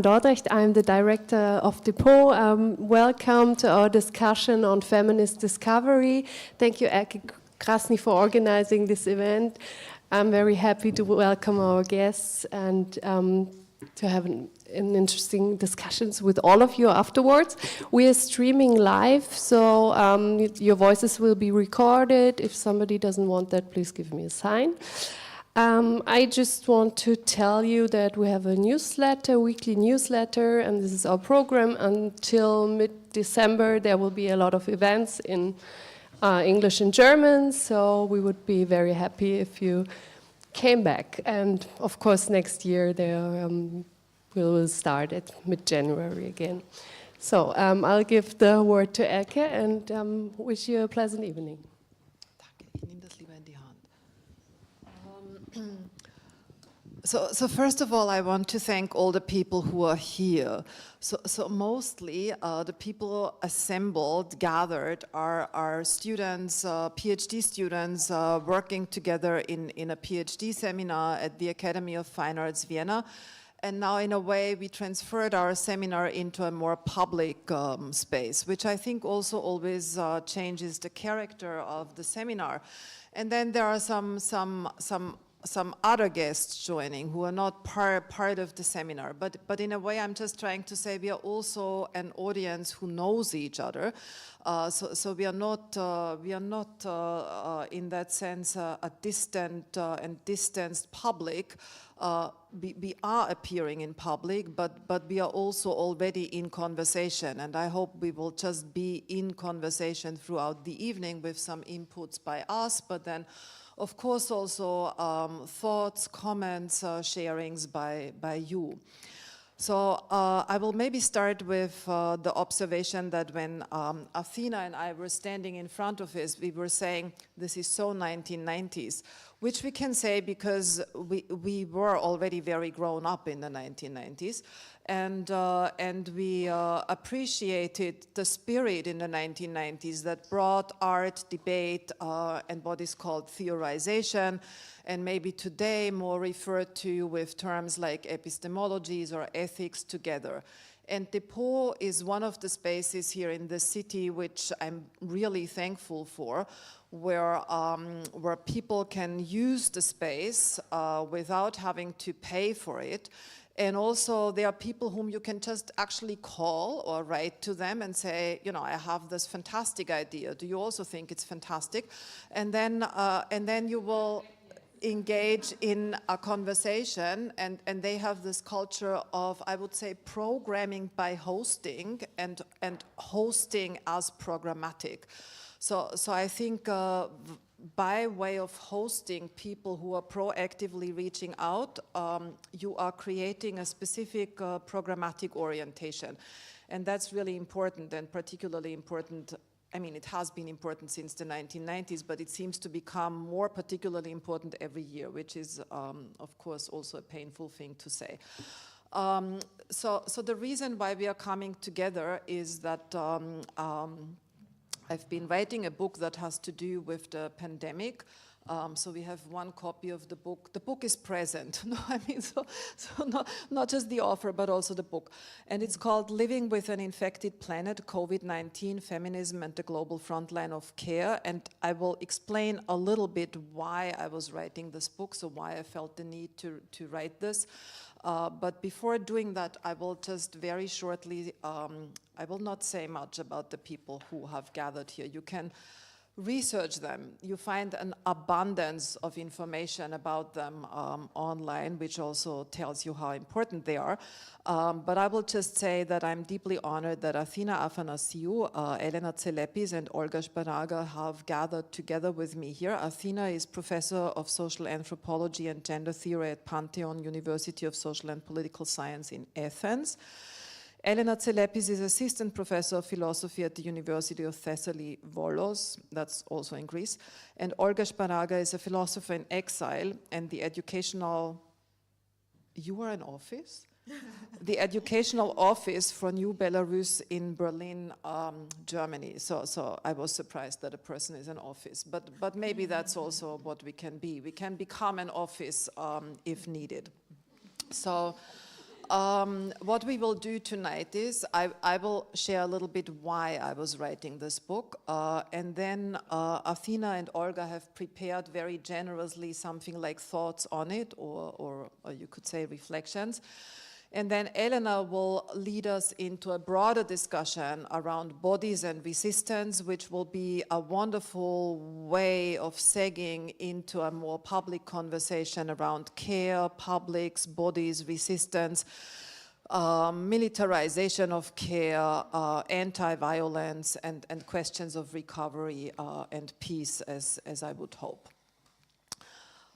Dordrecht. I'm the director of Depot. Welcome to our discussion on feminist discovery. Thank you, Elke Krasny, for organizing this event. I'm very happy to welcome our guests and to have an interesting discussions with all of you afterwards. We are streaming live, so your voices will be recorded. If somebody doesn't want that, please give me a sign. I just want to tell you that we have a newsletter, weekly newsletter, and this is our program. Until mid-December, there will be a lot of events in English and German, so we would be very happy if you came back. And of course, next year we will start at mid-January again. So I'll give the word to Elke and wish you a pleasant evening. So first of all, I want to thank all the people who are here. So mostly the people assembled, gathered, are students, PhD students working together in a PhD seminar at the Academy of Fine Arts Vienna. And now, in a way, we transferred our seminar into a more public space, which I think also always changes the character of the seminar. And then there are some other guests joining who are not part of the seminar, but in a way I'm just trying to say we are also an audience who knows each other, so we are not in that sense a distant and distanced public. We are appearing in public, but we are also already in conversation, and I hope we will just be in conversation throughout the evening with some inputs by us, but then of course also thoughts, comments, sharings by you. So I will maybe start with the observation that when Athena and I were standing in front of us, we were saying this is so 1990s, which we can say because we were already very grown up in the 1990s. And we appreciated the spirit in the 1990s that brought art, debate, and what is called theorization, and maybe today more referred to with terms like epistemologies or ethics together. And Depot is one of the spaces here in the city which I'm really thankful for, where people can use the space without having to pay for it. And also there are people whom you can just actually call or write to them and say, you know, I have this fantastic idea. Do you also think it's fantastic? And then you will engage in a conversation, and they have this culture of, I would say, programming by hosting and hosting as programmatic. So I think by way of hosting people who are proactively reaching out, you are creating a specific programmatic orientation. And that's really important, and particularly important. I mean, it has been important since the 1990s, but it seems to become more particularly important every year, which is, of course, also a painful thing to say. So the reason why we are coming together is that I've been writing a book that has to do with the pandemic. So we have one copy of the book. The book is present. No, I mean, so not just the author, but also the book. And it's called Living with an Infected Planet, COVID-19, Feminism and the Global Frontline of Care. And I will explain a little bit why I was writing this book, so why I felt the need to write this. But before doing that, I will just very shortly, I will not say much about the people who have gathered here. You can research them. You find an abundance of information about them online, which also tells you how important they are. But I will just say that I'm deeply honored that Athena Athanasiou, Elena Tzelepi, and Olga Shparaga have gathered together with me here. Athena is professor of social anthropology and gender theory at Pantheon University of Social and Political Science in Athens. Elena Tzelepi is assistant professor of philosophy at the University of Thessaly Volos, that's also in Greece, and Olga Shparaga is a philosopher in exile and the educational, you are an office? The educational office for New Belarus in Berlin, Germany. So I was surprised that a person is an office, but maybe that's also what we can be. We can become an office if needed. So what we will do tonight is I will share a little bit why I was writing this book, and then Athena and Olga have prepared very generously something like thoughts on it, or you could say reflections. And then Elena will lead us into a broader discussion around bodies and resistance, which will be a wonderful way of segging into a more public conversation around care, publics, bodies, resistance, militarization of care, anti-violence, and questions of recovery and peace, as I would hope.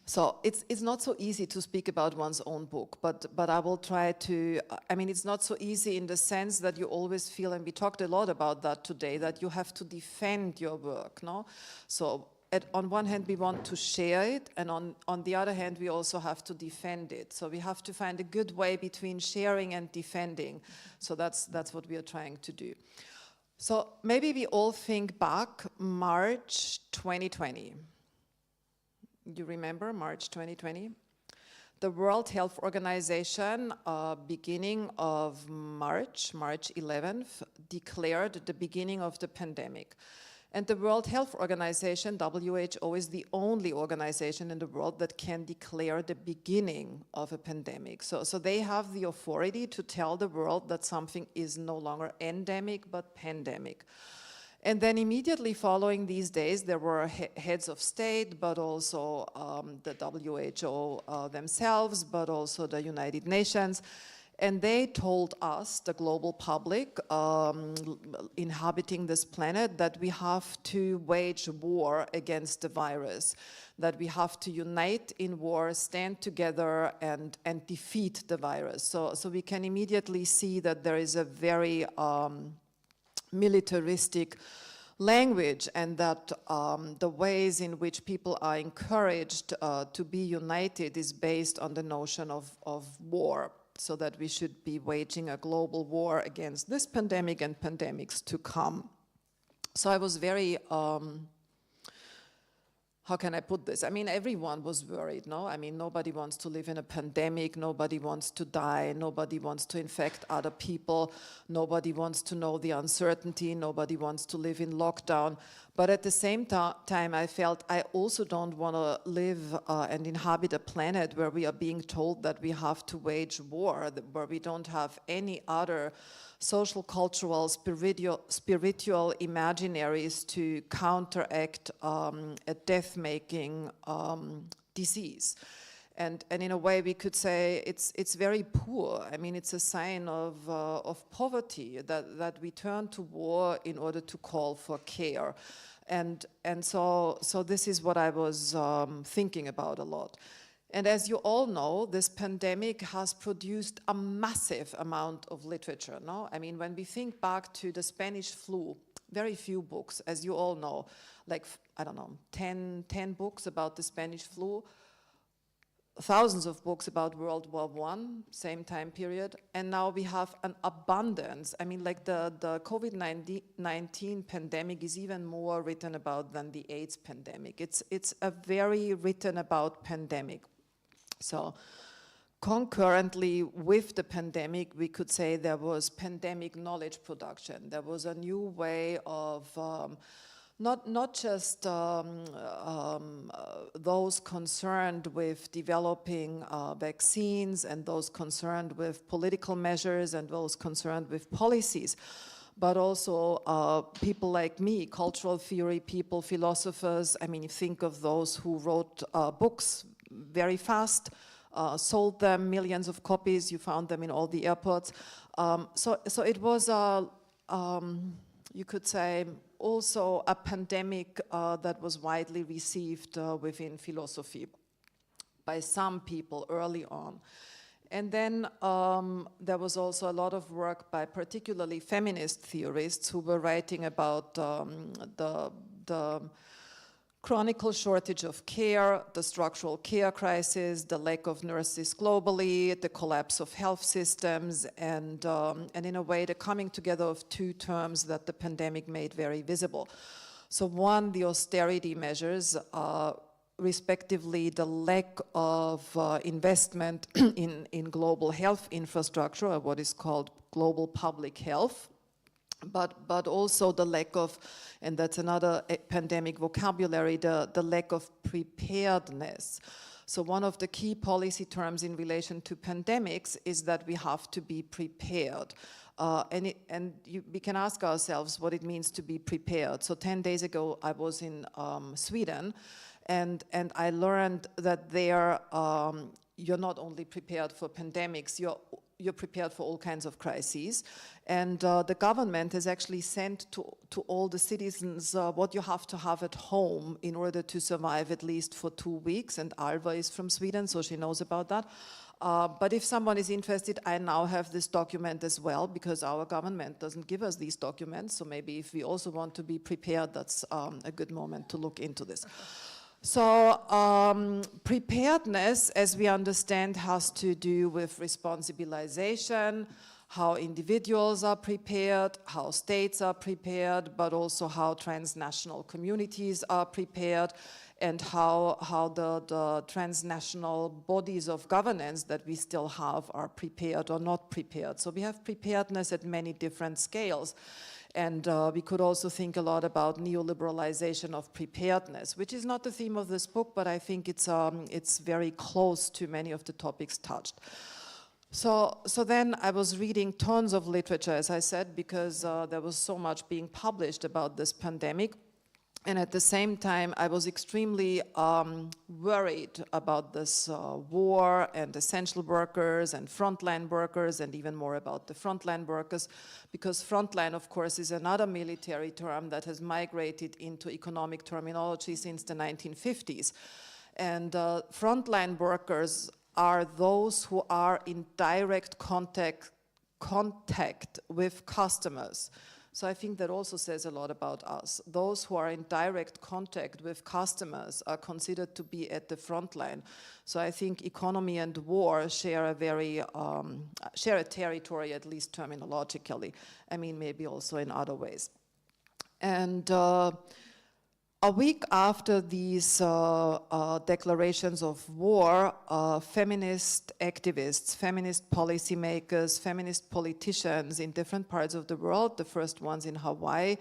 So it's not so easy to speak about one's own book, but I will try to, I mean, it's not so easy in the sense that you always feel, and we talked a lot about that today, that you have to defend your work, no? So on one hand, we want to share it, and on the other hand, we also have to defend it. So we have to find a good way between sharing and defending. So that's what we are trying to do. So maybe we all think back, March 2020. You remember March 2020? The World Health Organization, beginning of March 11th, declared the beginning of the pandemic. And the World Health Organization, WHO, is the only organization in the world that can declare the beginning of a pandemic. So they have the authority to tell the world that something is no longer endemic, but pandemic. And then immediately following these days, there were heads of state, but also the WHO themselves, but also the United Nations. And they told us, the global public inhabiting this planet, that we have to wage war against the virus, that we have to unite in war, stand together, and defeat the virus. So we can immediately see that there is a very militaristic language, and that the ways in which people are encouraged to be united is based on the notion of war, so that we should be waging a global war against this pandemic and pandemics to come. So I was very, how can I put this? I mean, everyone was worried, no? I mean, nobody wants to live in a pandemic, nobody wants to die, nobody wants to infect other people, nobody wants to know the uncertainty, nobody wants to live in lockdown. But at the same time, I felt I also don't want to live and inhabit a planet where we are being told that we have to wage war, where we don't have any other social, cultural, spiritual imaginaries to counteract a death-making disease. And in a way, we could say it's very poor. I mean, it's a sign of poverty that we turn to war in order to call for care. And so this is what I was thinking about a lot. And as you all know, this pandemic has produced a massive amount of literature, no? I mean, when we think back to the Spanish flu, very few books, as you all know, like, I don't know, 10 books about the Spanish flu, thousands of books about World War I, same time period, and now we have an abundance. I mean, like the COVID-19 pandemic is even more written about than the AIDS pandemic. It's a very written about pandemic. So concurrently with the pandemic, we could say there was pandemic knowledge production. There was a new way of not just those concerned with developing vaccines and those concerned with political measures and those concerned with policies, but also people like me, cultural theory people, philosophers. I mean, think of those who wrote books very fast, sold them, millions of copies, you found them in all the airports. So it was, you could say, also a pandemic that was widely received within philosophy by some people early on. And then there was also a lot of work by particularly feminist theorists who were writing about the chronic shortage of care, the structural care crisis, the lack of nurses globally, the collapse of health systems, and in a way the coming together of two terms that the pandemic made very visible. So one, the austerity measures respectively the lack of investment in global health infrastructure, or what is called global public health, but also the lack of, and that's another pandemic vocabulary, the lack of preparedness. So one of the key policy terms in relation to pandemics is that we have to be prepared. We can ask ourselves what it means to be prepared. So 10 days ago, I was in Sweden, and I learned that there you're not only prepared for pandemics, you're prepared for all kinds of crises. And the government has actually sent to all the citizens what you have to have at home in order to survive at least for 2 weeks. And Alva is from Sweden, so she knows about that. But if someone is interested, I now have this document as well, because our government doesn't give us these documents. So maybe if we also want to be prepared, that's a good moment to look into this. So preparedness, as we understand, has to do with responsibilization, how individuals are prepared, how states are prepared, but also how transnational communities are prepared, and how the transnational bodies of governance that we still have are prepared or not prepared. So we have preparedness at many different scales. And we could also think a lot about neoliberalization of preparedness, which is not the theme of this book, but I think it's very close to many of the topics touched. So then I was reading tons of literature, as I said, because there was so much being published about this pandemic. And at the same time, I was extremely worried about this war and essential workers and frontline workers, and even more about the frontline workers, because frontline, of course, is another military term that has migrated into economic terminology since the 1950s. And frontline workers are those who are in direct contact with customers. So I think that also says a lot about us. Those who are in direct contact with customers are considered to be at the front line. So I think economy and war share a territory, at least terminologically. I mean, maybe also in other ways. And a week after these declarations of war, feminist activists, feminist policymakers, feminist politicians in different parts of the world, the first ones in Hawaii,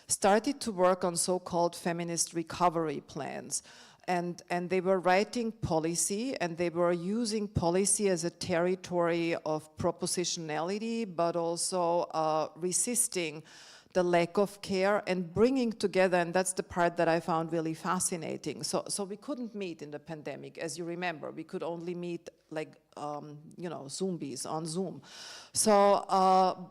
started to work on so-called feminist recovery plans. And they were writing policy, and they were using policy as a territory of propositionality, but also resisting the lack of care and bringing together, and that's the part that I found really fascinating. So we couldn't meet in the pandemic, as you remember. We could only meet like, zombies on Zoom. So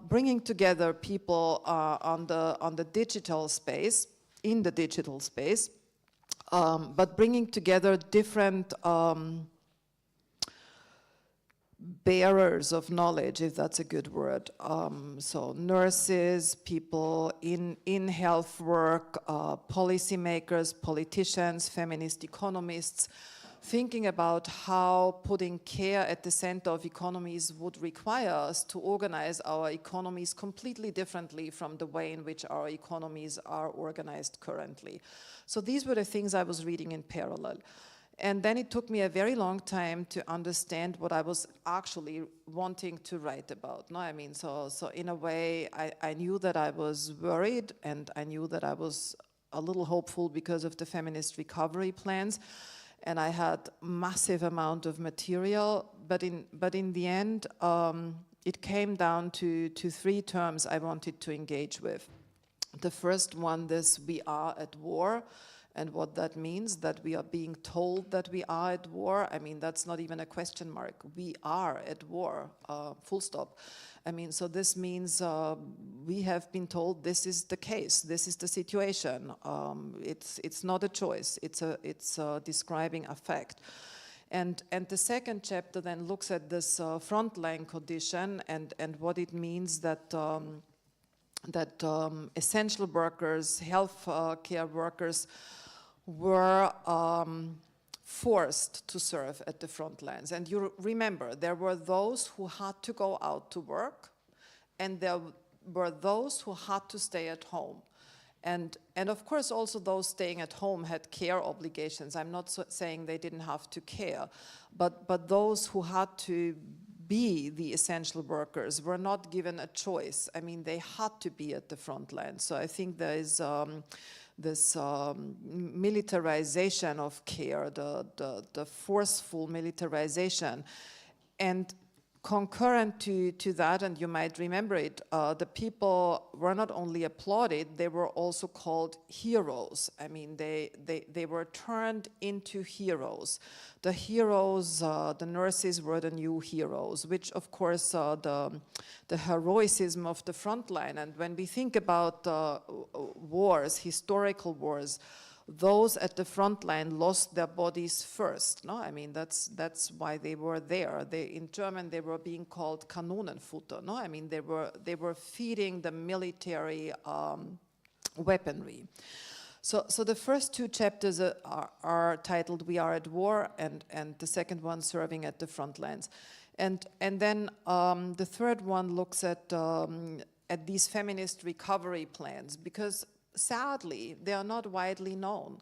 bringing together people on the digital space, in the digital space, but bringing together different bearers of knowledge, if that's a good word. So nurses, people in health work, policymakers, politicians, feminist economists, thinking about how putting care at the center of economies would require us to organize our economies completely differently from the way in which our economies are organized currently. So these were the things I was reading in parallel. And then it took me a very long time to understand what I was actually wanting to write about. No, I mean, so in a way, I knew that I was worried, and I knew that I was a little hopeful because of the feminist recovery plans. And I had massive amount of material, but in the end, it came down to 3 terms I wanted to engage with. The first one, this "we are at war," and what that means, that we are being told that we are at war. I mean, that's not even a question mark. We are at war, full stop. I mean, so this means we have been told this is the case, this is the situation. It's not a choice, it's describing a fact. And the second chapter then looks at this frontline condition and what it means that essential workers, health care workers, were forced to serve at the front lines. And you remember, there were those who had to go out to work, and there were those who had to stay at home. And of course, also those staying at home had care obligations. I'm not saying they didn't have to care, but those who had to be the essential workers were not given a choice. I mean, they had to be at the front line. So I think there is this militarization of care, the forceful militarization. And concurrent to that, and you might remember it, the people were not only applauded, they were also called heroes. I mean, they were turned into heroes. The heroes, the nurses were the new heroes, which of course the heroism of the front line. And when we think about wars, historical wars, those at the front line lost their bodies first. No, I mean that's why they were there. In German they were being called Kanonenfutter. No, I mean they were feeding the military weaponry. So the first two chapters are titled "We Are at War" and the second one "Serving at the Front Lines," and then the third one looks at these feminist recovery plans, because sadly, they are not widely known.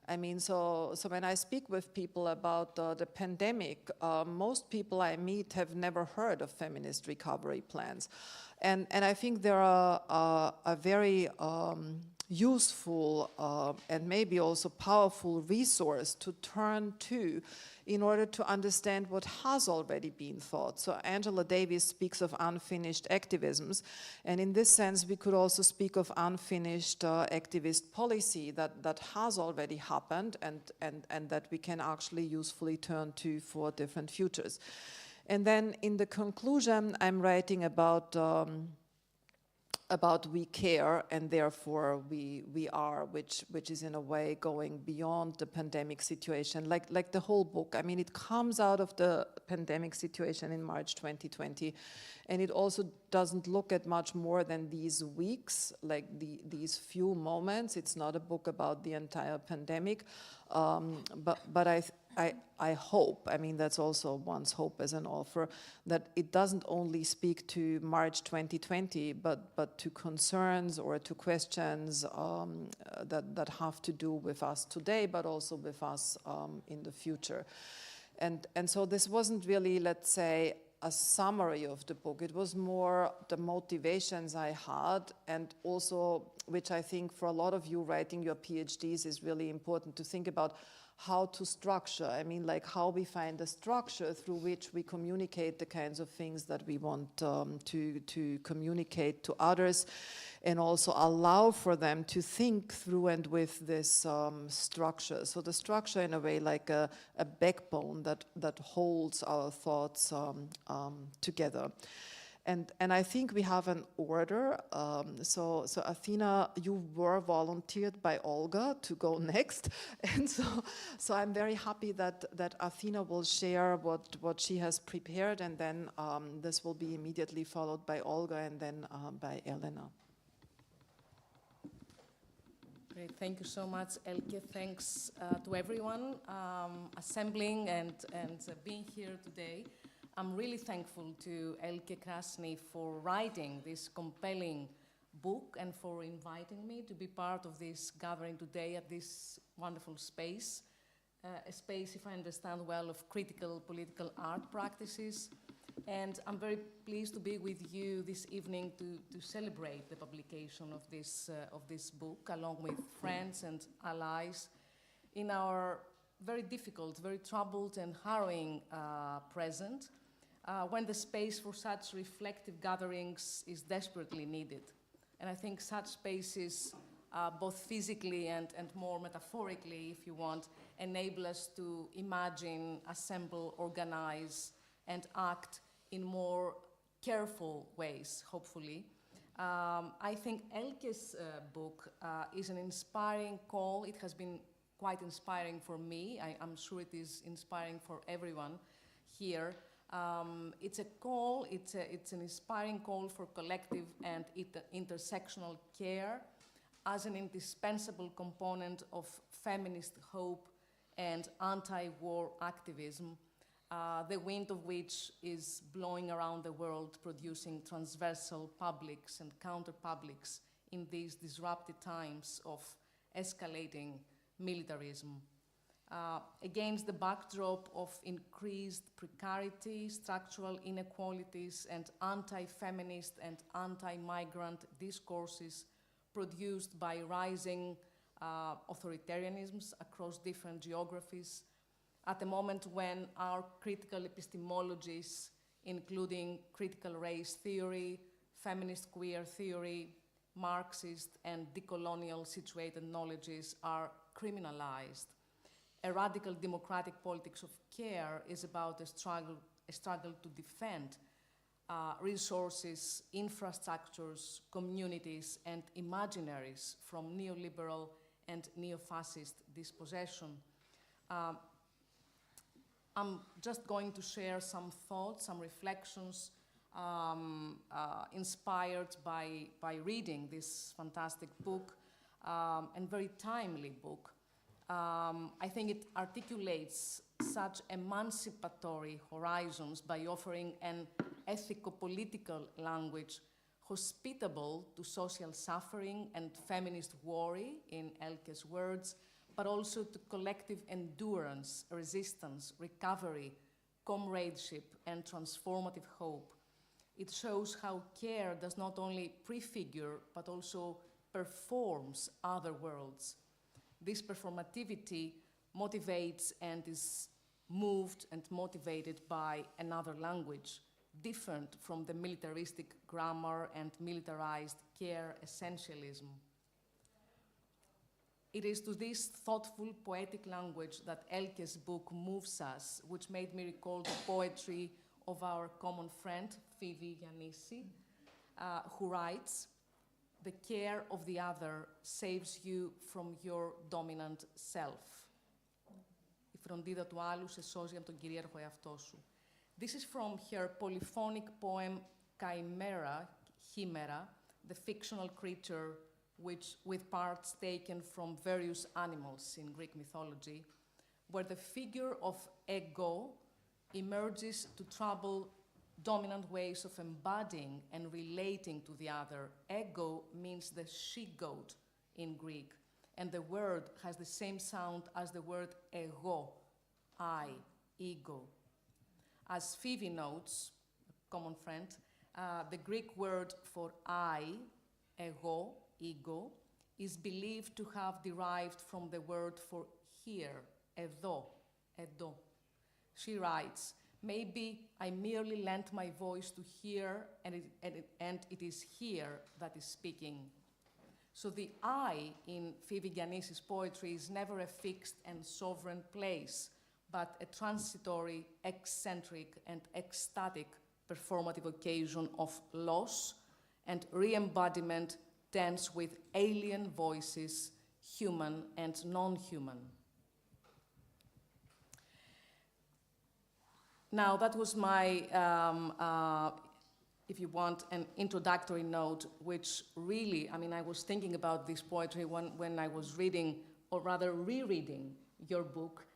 I mean, so when I speak with people about the pandemic, most people I meet have never heard of feminist recovery plans. And I think they're a very useful and maybe also powerful resource to turn to in order to understand what has already been thought. So Angela Davis speaks of unfinished activisms, and in this sense we could also speak of unfinished activist policy that has already happened and that we can actually usefully turn to for different futures. And then in the conclusion I'm writing about we care and therefore we are, which is in a way going beyond the pandemic situation, like the whole book. I mean, it comes out of the pandemic situation in March 2020, and it also doesn't look at much more than these weeks, like these few moments. It's not a book about the entire pandemic, but I hope, I mean, that's also one's hope as an author, that it doesn't only speak to March 2020, but to concerns or to questions that have to do with us today, but also with us in the future. And so this wasn't really, let's say, a summary of the book. It was more the motivations I had, and also, which I think for a lot of you writing your PhDs is really important to think about, how to structure. I mean, like how we find a structure through which we communicate the kinds of things that we want to communicate to others, and also allow for them to think through and with this structure. So the structure in a way like a backbone that holds our thoughts together. And I think we have an order. So Athena, you were volunteered by Olga to go next. And so I'm very happy that Athena will share what she has prepared, and then this will be immediately followed by Olga and then by Elena. Great, thank you so much, Elke. Thanks to everyone assembling and being here today. I'm really thankful to Elke Krasny for writing this compelling book and for inviting me to be part of this gathering today at this wonderful space, a space, if I understand well, of critical political art practices. And I'm very pleased to be with you this evening to celebrate the publication of this book, along with friends and allies in our very difficult, very troubled and harrowing present, when the space for such reflective gatherings is desperately needed. And I think such spaces, both physically and more metaphorically, if you want, enable us to imagine, assemble, organize, and act in more careful ways, hopefully. I think Elke's book is an inspiring call. It has been quite inspiring for me. I'm sure it is inspiring for everyone here. It's a call, it's an inspiring call for collective and intersectional care as an indispensable component of feminist hope and anti-war activism, the wind of which is blowing around the world, producing transversal publics and counterpublics in these disrupted times of escalating militarism. Against the backdrop of increased precarity, structural inequalities, and anti-feminist and anti-migrant discourses produced by rising authoritarianisms across different geographies, at a moment when our critical epistemologies, including critical race theory, feminist queer theory, Marxist and decolonial situated knowledges are criminalized. A radical democratic politics of care is about a struggle to defend resources, infrastructures, communities, and imaginaries from neoliberal and neo-fascist dispossession. I'm just going to share some thoughts, some reflections inspired by reading this fantastic book and very timely book. I think it articulates such emancipatory horizons by offering an ethico-political language hospitable to social suffering and feminist worry, in Elke's words, but also to collective endurance, resistance, recovery, comradeship, and transformative hope. It shows how care does not only prefigure, but also performs other worlds. This performativity motivates and is moved and motivated by another language, different from the militaristic grammar and militarized care essentialism. It is to this thoughtful, poetic language that Elke's book moves us, which made me recall the poetry of our common friend, Fevi Giannissi, who writes, "The care of the other saves you from your dominant self." Η φροντίδα του άλλου σε σώζει από τον κυρίαρχο εαυτό σου. This is from her polyphonic poem Chimera, the fictional creature with parts taken from various animals in Greek mythology, where the figure of ego emerges to trouble dominant ways of embodying and relating to the other. Ego means the she-goat in Greek, and the word has the same sound as the word ego, I, ego. As Phoebe notes, a common friend, the Greek word for I, ego, ego, is believed to have derived from the word for here, edo. She writes, "Maybe I merely lent my voice to hear, and it is here that is speaking." So the I in Fevi Giannissi's poetry is never a fixed and sovereign place, but a transitory, eccentric, and ecstatic performative occasion of loss and re-embodiment dense with alien voices, human and non-human. Now, that was my, if you want, an introductory note, which really, I mean, I was thinking about this poetry when I was reading, or rather rereading your book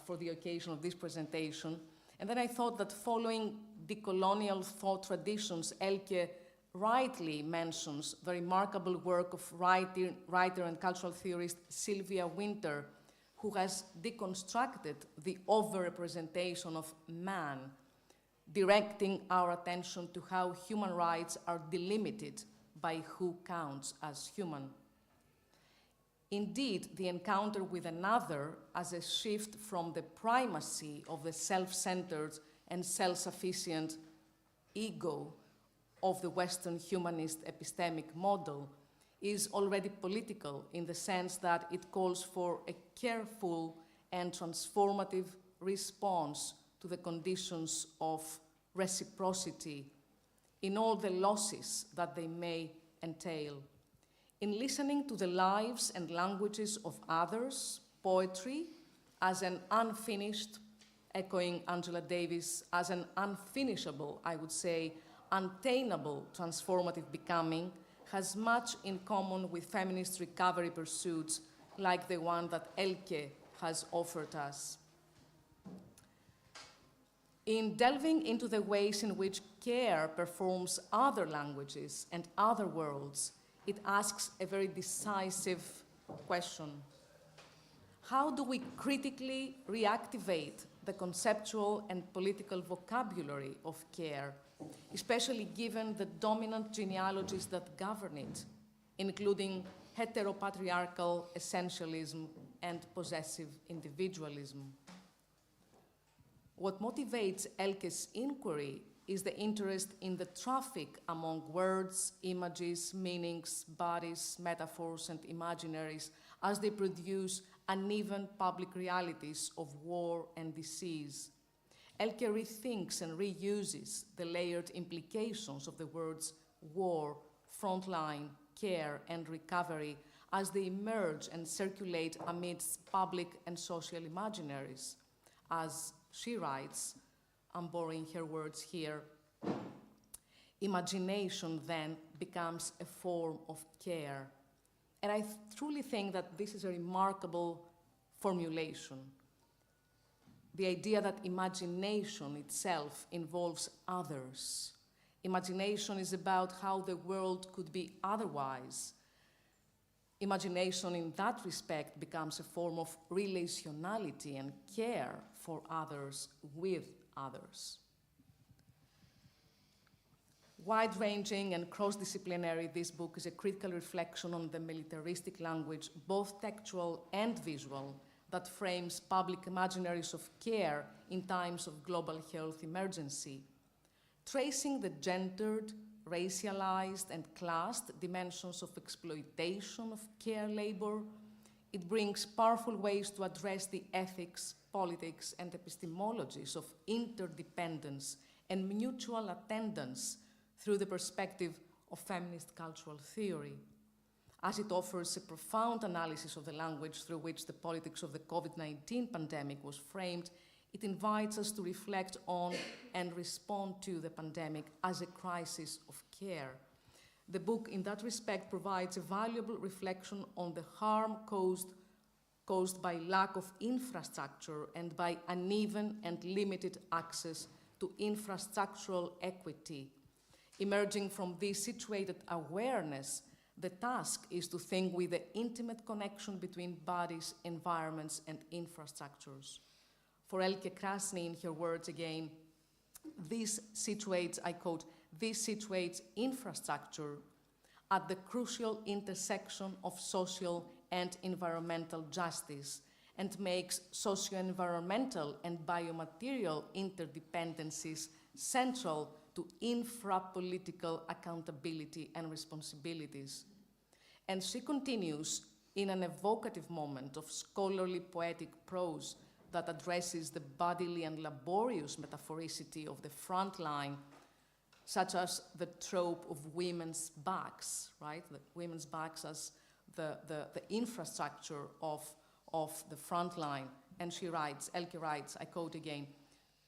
for the occasion of this presentation. And then I thought that following decolonial thought traditions, Elke rightly mentions the remarkable work of writer and cultural theorist Sylvia Wynter, who has deconstructed the overrepresentation of man, directing our attention to how human rights are delimited by who counts as human. Indeed, the encounter with another as a shift from the primacy of the self-centered and self-sufficient ego of the Western humanist epistemic model is already political in the sense that it calls for a careful and transformative response to the conditions of reciprocity in all the losses that they may entail. In listening to the lives and languages of others, poetry, as an unfinished, echoing Angela Davis, as an unfinishable, I would say, unattainable transformative becoming, has much in common with feminist recovery pursuits like the one that Elke has offered us. In delving into the ways in which care performs other languages and other worlds, it asks a very decisive question. How do we critically reactivate the conceptual and political vocabulary of care, especially given the dominant genealogies that govern it, including heteropatriarchal essentialism and possessive individualism? What motivates Elke's inquiry is the interest in the traffic among words, images, meanings, bodies, metaphors, and imaginaries as they produce uneven public realities of war and disease. Elke rethinks and reuses the layered implications of the words war, frontline, care, and recovery as they emerge and circulate amidst public and social imaginaries. As she writes, I'm borrowing her words here, imagination then becomes a form of care. And I truly think that this is a remarkable formulation. The idea that imagination itself involves others. Imagination is about how the world could be otherwise. Imagination in that respect becomes a form of relationality and care for others with others. Wide-ranging and cross-disciplinary, this book is a critical reflection on the militaristic language, both textual and visual, that frames public imaginaries of care in times of global health emergency. Tracing the gendered, racialized, and classed dimensions of exploitation of care labor, it brings powerful ways to address the ethics, politics, and epistemologies of interdependence and mutual attendance through the perspective of feminist cultural theory. As it offers a profound analysis of the language through which the politics of the COVID-19 pandemic was framed, it invites us to reflect on and respond to the pandemic as a crisis of care. The book, in that respect, provides a valuable reflection on the harm caused by lack of infrastructure and by uneven and limited access to infrastructural equity. Emerging from this situated awareness, the task is to think with the intimate connection between bodies, environments, and infrastructures. For Elke Krasny, in her words again, this situates, I quote, this situates infrastructure at the crucial intersection of social and environmental justice and makes socio-environmental and biomaterial interdependencies central to infra-political accountability and responsibilities. And she continues in an evocative moment of scholarly poetic prose that addresses the bodily and laborious metaphoricity of the front line, such as the trope of women's backs, right? The women's backs as the infrastructure of the front line. And she writes, Elke writes, I quote again,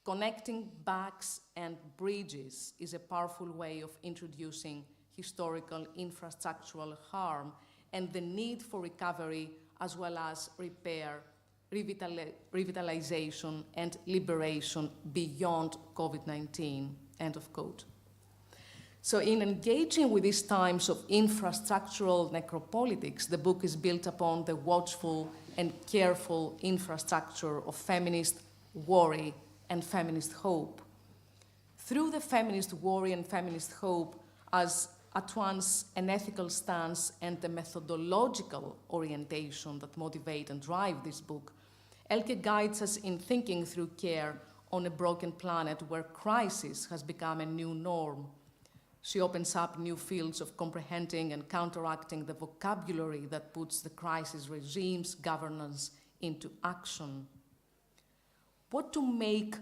"Connecting backs and bridges is a powerful way of introducing historical infrastructural harm and the need for recovery as well as repair, revitalization, and liberation beyond COVID-19," end of quote. So in engaging with these times of infrastructural necropolitics, the book is built upon the watchful and careful infrastructure of feminist worry and feminist hope. Through the feminist worry and feminist hope as at once an ethical stance and a methodological orientation that motivate and drive this book, Elke guides us in thinking through care on a broken planet where crisis has become a new norm. She opens up new fields of comprehending and counteracting the vocabulary that puts the crisis regime's governance into action. What to make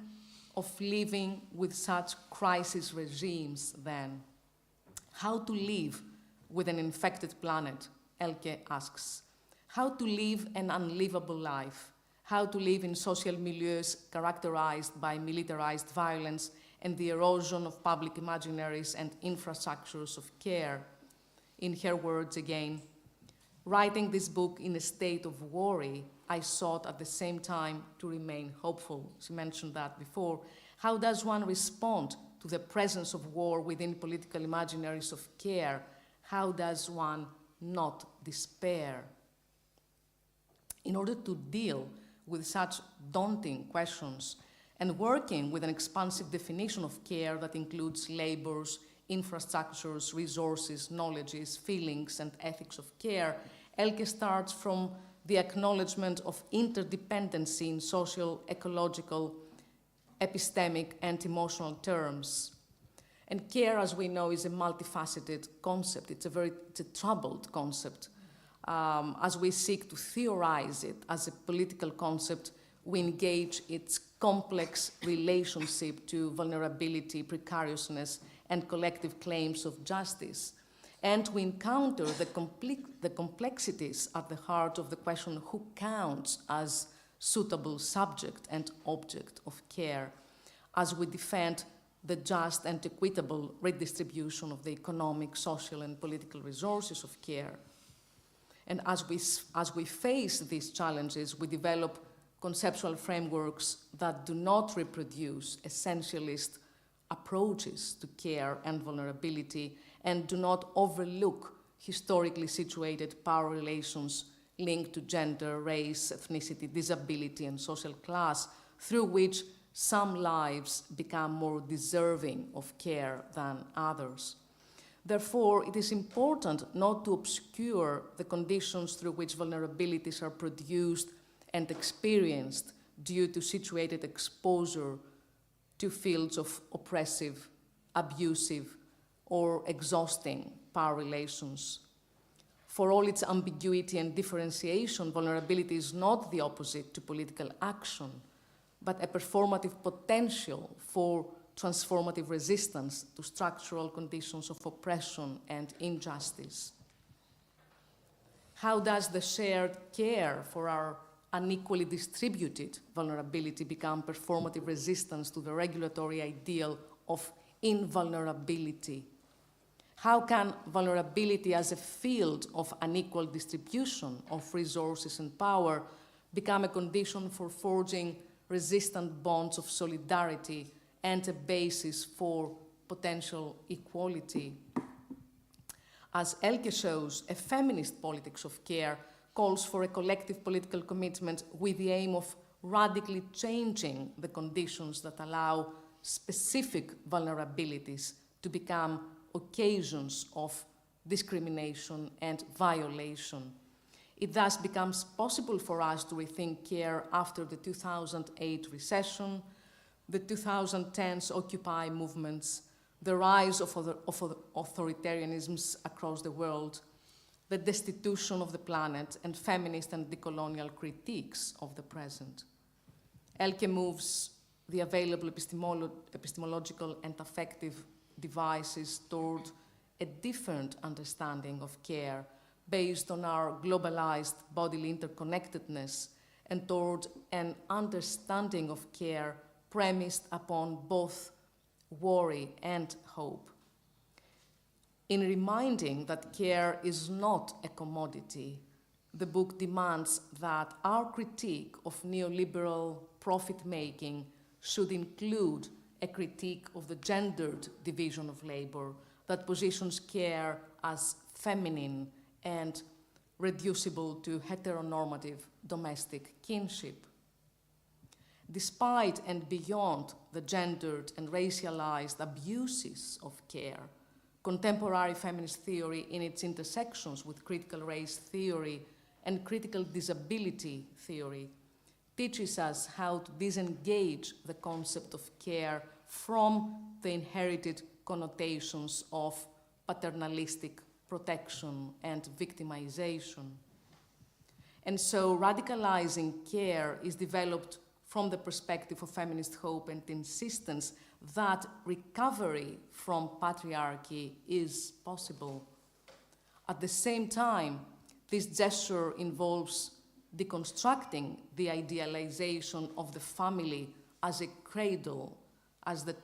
of living with such crisis regimes, then? How to live with an infected planet, Elke asks. How to live an unlivable life? How to live in social milieus characterized by militarized violence and the erosion of public imaginaries and infrastructures of care? In her words again, "Writing this book in a state of worry, I sought at the same time to remain hopeful." She mentioned that before. How does one respond to the presence of war within political imaginaries of care? How does one not despair? In order to deal with such daunting questions and working with an expansive definition of care that includes labors, infrastructures, resources, knowledges, feelings, and ethics of care, Elke starts from the acknowledgement of interdependency in social, ecological, epistemic, and emotional terms. And care, as we know, is a multifaceted concept. It's a troubled concept. As we seek to theorize it as a political concept, we engage its complex relationship to vulnerability, precariousness, and collective claims of justice. And we encounter the complexities at the heart of the question who counts as suitable subject and object of care, as we defend the just and equitable redistribution of the economic, social, and political resources of care. And as we face these challenges, we develop conceptual frameworks that do not reproduce essentialist approaches to care and vulnerability and do not overlook historically situated power relations linked to gender, race, ethnicity, disability, and social class, through which some lives become more deserving of care than others. Therefore, it is important not to obscure the conditions through which vulnerabilities are produced and experienced due to situated exposure to fields of oppressive, abusive, or exhausting power relations. For all its ambiguity and differentiation, vulnerability is not the opposite to political action, but a performative potential for transformative resistance to structural conditions of oppression and injustice. How does the shared care for our unequally distributed vulnerability become performative resistance to the regulatory ideal of invulnerability? How can vulnerability as a field of unequal distribution of resources and power become a condition for forging resistant bonds of solidarity and a basis for potential equality? As Elke shows, a feminist politics of care calls for a collective political commitment with the aim of radically changing the conditions that allow specific vulnerabilities to become occasions of discrimination and violation. It thus becomes possible for us to rethink care after the 2008 recession, the 2010s Occupy movements, the rise of authoritarianisms across the world, the destitution of the planet, and feminist and decolonial critiques of the present. Elke moves the available epistemological and affective devices toward a different understanding of care based on our globalized bodily interconnectedness and toward an understanding of care premised upon both worry and hope. In reminding that care is not a commodity, the book demands that our critique of neoliberal profit-making should include a critique of the gendered division of labor that positions care as feminine and reducible to heteronormative domestic kinship. Despite and beyond the gendered and racialized abuses of care, contemporary feminist theory in its intersections with critical race theory and critical disability theory teaches us how to disengage the concept of care from the inherited connotations of paternalistic protection and victimization. And so radicalizing care is developed from the perspective of feminist hope and insistence that recovery from patriarchy is possible. At the same time, this gesture involves deconstructing the idealization of the family as a cradle, as the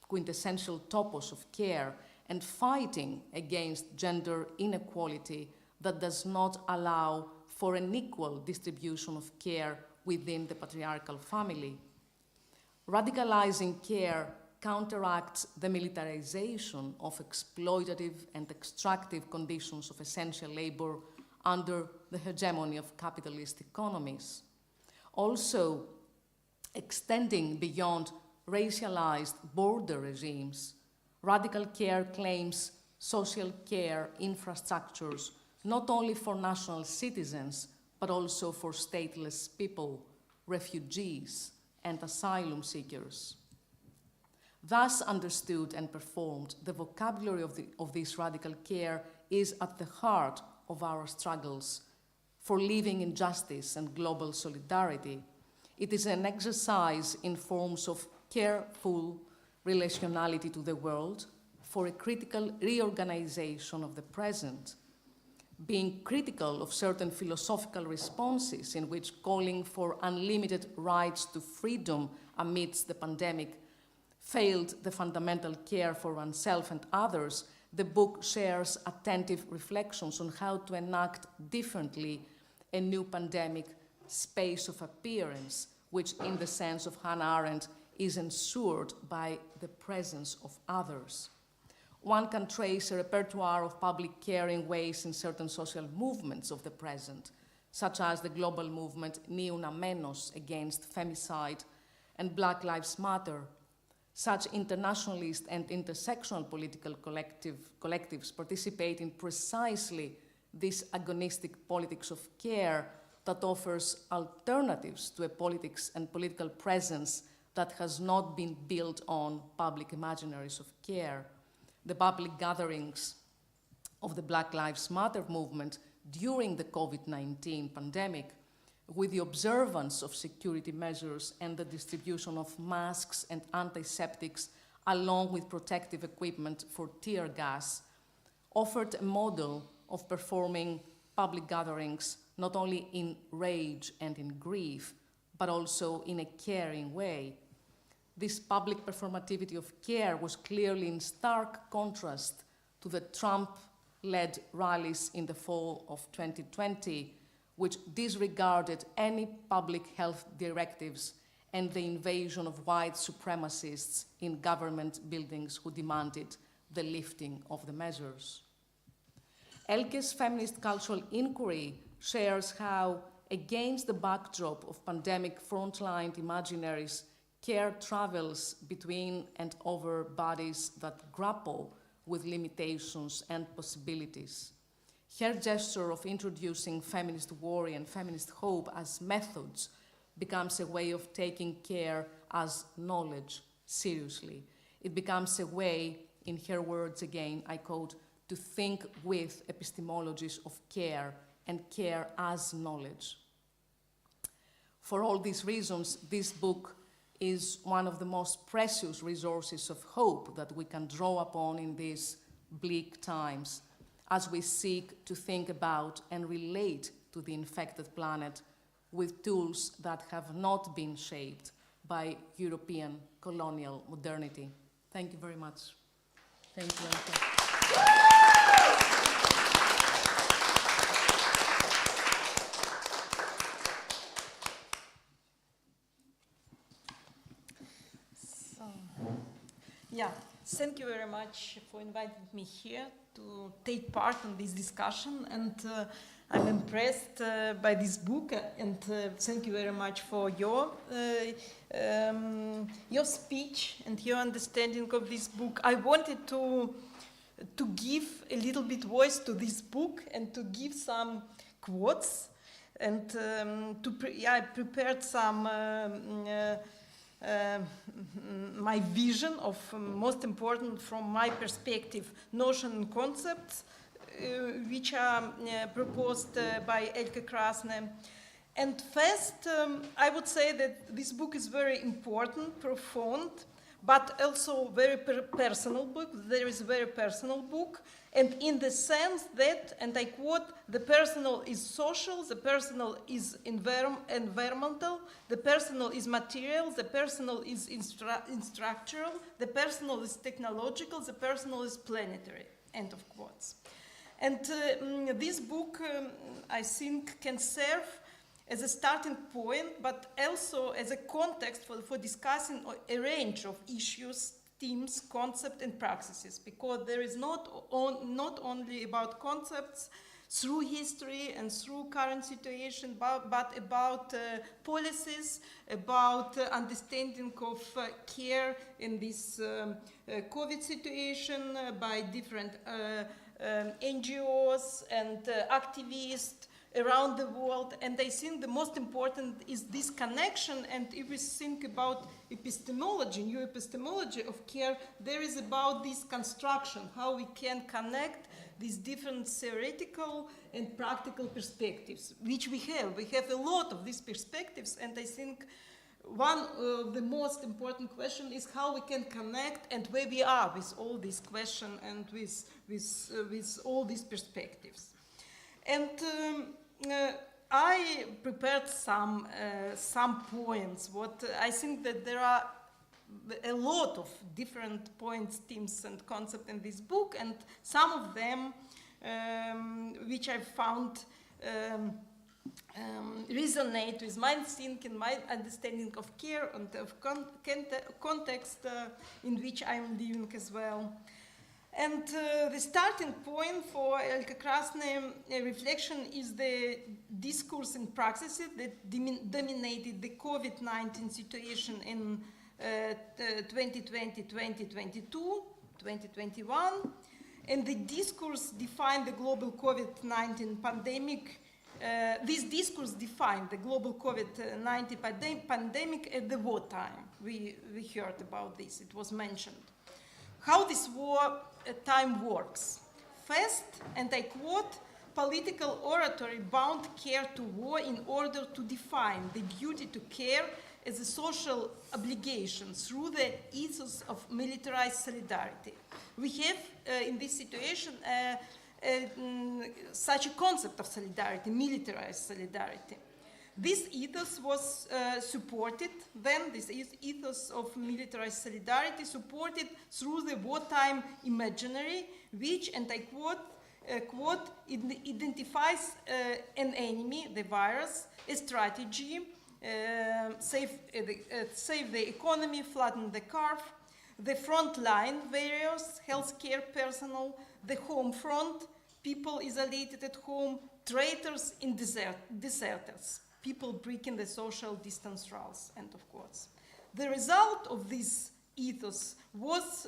quintessential topos of care, and fighting against gender inequality that does not allow for an equal distribution of care within the patriarchal family. Radicalizing care counteracts the militarization of exploitative and extractive conditions of essential labor under the hegemony of capitalist economies. Also, extending beyond racialized border regimes, radical care claims social care infrastructures not only for national citizens, but also for stateless people, refugees, and asylum seekers. Thus understood and performed, the vocabulary of this radical care is at the heart of our struggles for living in justice and global solidarity. It is an exercise in forms of careful relationality to the world for a critical reorganization of the present, being critical of certain philosophical responses in which calling for unlimited rights to freedom amidst the pandemic failed the fundamental care for oneself and others. The book shares attentive reflections on how to enact differently a new pandemic space of appearance, which in the sense of Hannah Arendt is ensured by the presence of others. One can trace a repertoire of public care in ways in certain social movements of the present, such as the global movement Niunamenos against femicide and Black Lives Matter. Such internationalist and intersectional political collectives participate in precisely this agonistic politics of care that offers alternatives to a politics and political presence that has not been built on public imaginaries of care. The public gatherings of the Black Lives Matter movement during the COVID-19 pandemic, with the observance of security measures and the distribution of masks and antiseptics, along with protective equipment for tear gas, offered a model of performing public gatherings not only in rage and in grief, but also in a caring way. This public performativity of care was clearly in stark contrast to the Trump-led rallies in the fall of 2020, which disregarded any public health directives and the invasion of white supremacists in government buildings who demanded the lifting of the measures. Elke's feminist cultural inquiry shares how, against the backdrop of pandemic frontline imaginaries, care travels between and over bodies that grapple with limitations and possibilities. Her gesture of introducing feminist worry and feminist hope as methods becomes a way of taking care as knowledge seriously. It becomes a way, in her words again, I quote, to think with epistemologies of care and care as knowledge. For all these reasons, this book is one of the most precious resources of hope that we can draw upon in these bleak times as we seek to think about and relate to the infected planet with tools that have not been shaped by European colonial modernity. Thank you very much. Thank you, Elke. Yeah, thank you very much for inviting me here to take part in this discussion, and I'm impressed by this book, and thank you very much for your speech and your understanding of this book. I wanted to give a little bit voice to this book and to give some quotes, and I prepared some my vision of most important from my perspective notion and concepts which are proposed by Elke Krasny. And first, I would say that this book is very important, profound, but also very personal book. There is a very personal book, and in the sense that, and I quote, the personal is social, the personal is environmental, the personal is material, the personal is structural, the personal is technological, the personal is planetary, end of quotes. And this book, I think, can serve as a starting point, but also as a context for discussing a range of issues themes, concepts, and practices, because there is not only about concepts through history and through current situation, but about policies, about understanding of care in this COVID situation by different NGOs and activists around the world. And I think the most important is this connection. And if we think about epistemology, new epistemology of care, there is about this construction, how we can connect these different theoretical and practical perspectives, which we have. We have a lot of these perspectives, and I think one of the most important questions is how we can connect and where we are with all these questions and with all these perspectives. And I prepared some points. What I think that there are a lot of different points, themes, and concepts in this book, and some of them which I found resonate with my thinking, my understanding of care and of context in which I'm living as well. And the starting point for Elke Krasny reflection is the discourse and practices that dominated the COVID-19 situation in 2020, 2022, 2021. And the discourse defined the global COVID-19 pandemic. This discourse defined the global COVID-19 pandemic at the wartime. We heard about this, it was mentioned. How this war time works. First, and I quote, political oratory bound care to war in order to define the duty to care as a social obligation through the ethos of militarized solidarity. We have in this situation such a concept of solidarity, militarized solidarity. This ethos was supported, then this ethos of militarized solidarity supported through the wartime imaginary, which, and I quote, identifies an enemy, the virus, a strategy, save the economy, flatten the curve, the front line warriors, healthcare personnel, the home front, people isolated at home, traitors in deserters, people breaking the social distance rules, end of quotes. The result of this ethos was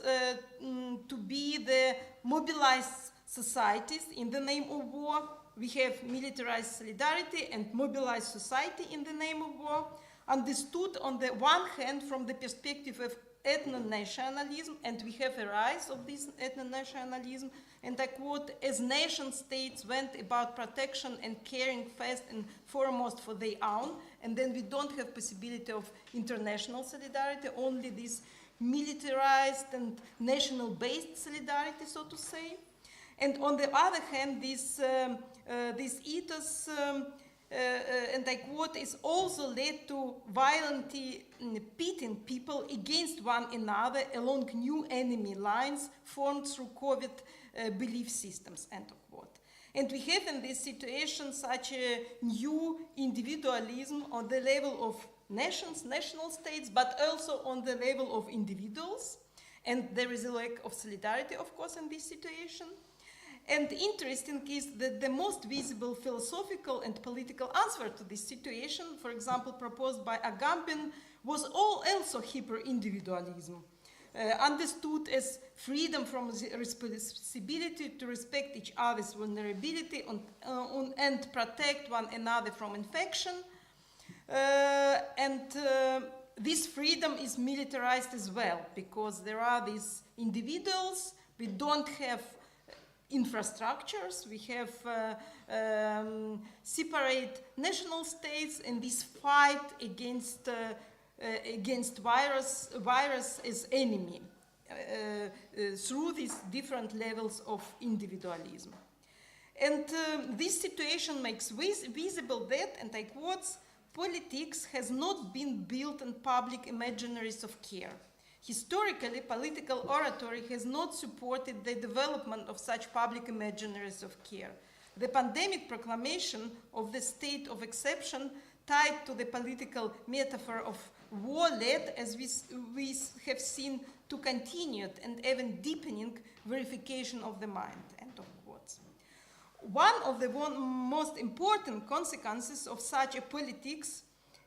to be the mobilized societies in the name of war. We have militarized solidarity and mobilized society in the name of war, understood on the one hand from the perspective of ethno-nationalism, and we have a rise of this ethno-nationalism, and I quote, as nation states went about protection and caring first and foremost for their own, and then we don't have possibility of international solidarity, only this militarized and national-based solidarity, so to say. And on the other hand, this ethos, and I quote, is also led to violently pitting people against one another along new enemy lines formed through COVID belief systems, end of quote. And we have in this situation such a new individualism on the level of nations, national states, but also on the level of individuals. And there is a lack of solidarity, of course, in this situation. And interesting is that the most visible philosophical and political answer to this situation, for example, proposed by Agamben, was also hyper-individualism, understood as freedom from the responsibility to respect each other's vulnerability and protect one another from infection. This freedom is militarized as well, because there are these individuals, we don't have infrastructures, we have separate national states, and this fight against virus as enemy through these different levels of individualism. And this situation makes visible that, and I quote, politics has not been built on public imaginaries of care. Historically, political oratory has not supported the development of such public imaginaries of care. The pandemic proclamation of the state of exception tied to the political metaphor of war-led, as we have seen, to continued and even deepening verification of the mind, end of quotes. One of the most important consequences of such a politics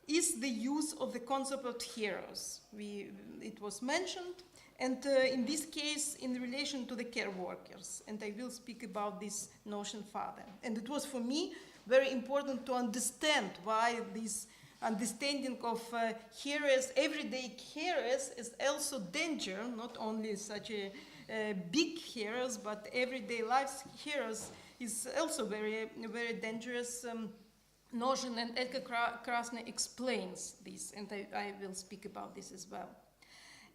is the use of the concept of heroes. It was mentioned, and in this case, in relation to the care workers, and I will speak about this notion further. And it was for me very important to understand why this understanding of heroes, everyday heroes, is also danger, not only such a big heroes, but everyday life heroes is also very, very dangerous notion, and Elke Krasny explains this, and I will speak about this as well.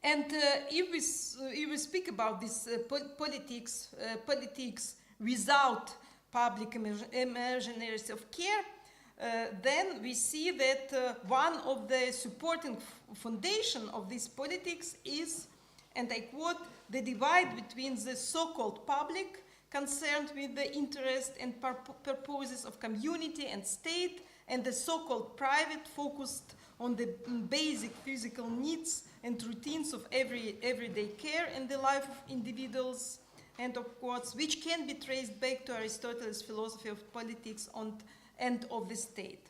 And if we speak about this politics without public imaginaries of care, then we see that one of the supporting foundation of this politics is, and I quote, the divide between the so-called public concerned with the interest and purposes of community and state, and the so-called private focused on the basic physical needs and routines of everyday care in the life of individuals, end of quotes, which can be traced back to Aristotle's philosophy of politics and of the state.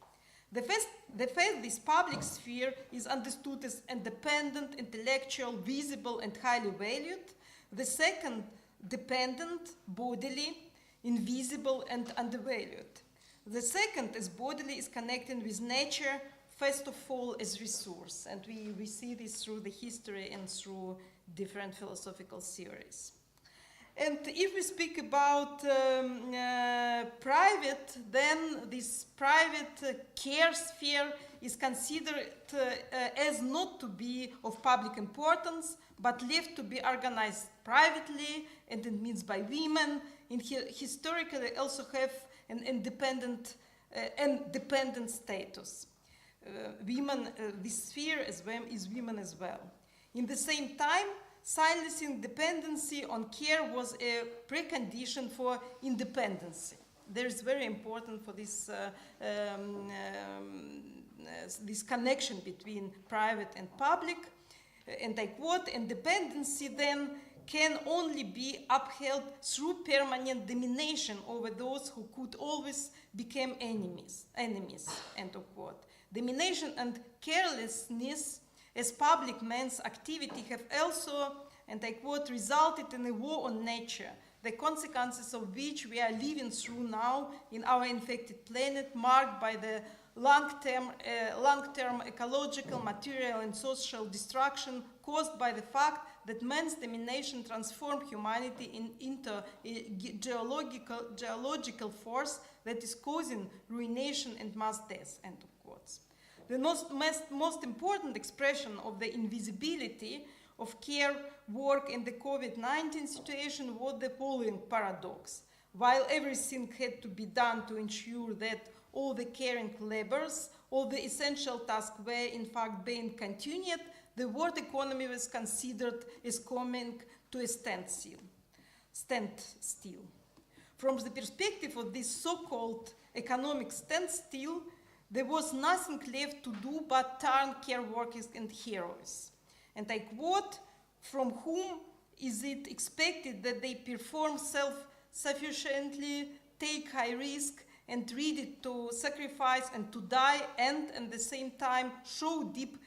The fact this public sphere is understood as independent, intellectual, visible, and highly valued. The second, dependent, bodily, invisible, and undervalued. The second, as bodily, is connected with nature, first of all, as resource. And we see this through the history and through different philosophical theories. And if we speak about private, then this private care sphere is considered as not to be of public importance, but left to be organized privately, and it means by women, and historically also have an independent and dependent status. Women, this sphere is women as well. In the same time, silencing dependency on care was a precondition for independency. There is very important for this this connection between private and public. And I quote, independency then can only be upheld through permanent domination over those who could always become enemies, end of quote. Domination and carelessness as public men's activity have also, and I quote, resulted in a war on nature, the consequences of which we are living through now in our infected planet, marked by the long-term ecological, material, and social destruction caused by the fact that man's domination transformed humanity into a geological force that is causing ruination and mass death, end of quotes. The most important expression of the invisibility of care work in the COVID-19 situation was the following paradox. While everything had to be done to ensure that all the caring labors, all the essential tasks were in fact being continued, the world economy was considered as coming to a standstill. From the perspective of this so-called economic standstill, there was nothing left to do but turn care workers into heroes. And I quote, from whom is it expected that they perform self-sufficiently, take high risk, and ready to sacrifice and to die, and at the same time show deep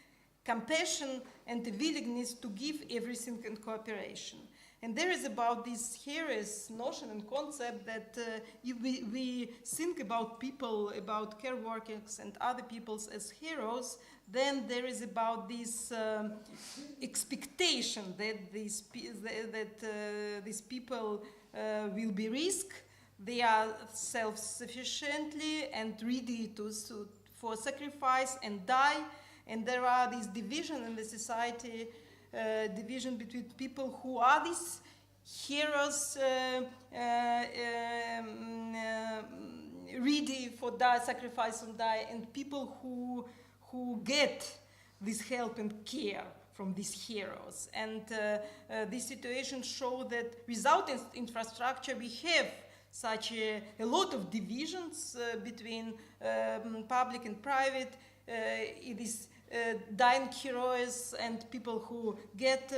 compassion and the willingness to give everything in cooperation. And there is about this heroes notion and concept that if we think about people, about care workers and other peoples as heroes, then there is about this expectation that these people will be risked. They are self-sufficiently and ready for sacrifice and die. And there are these division in the society, division between people who are these heroes ready for sacrifice and die, and people who get this help and care from these heroes. And this situation shows that without infrastructure we have such a lot of divisions between public and private. It is dying heroes and people who get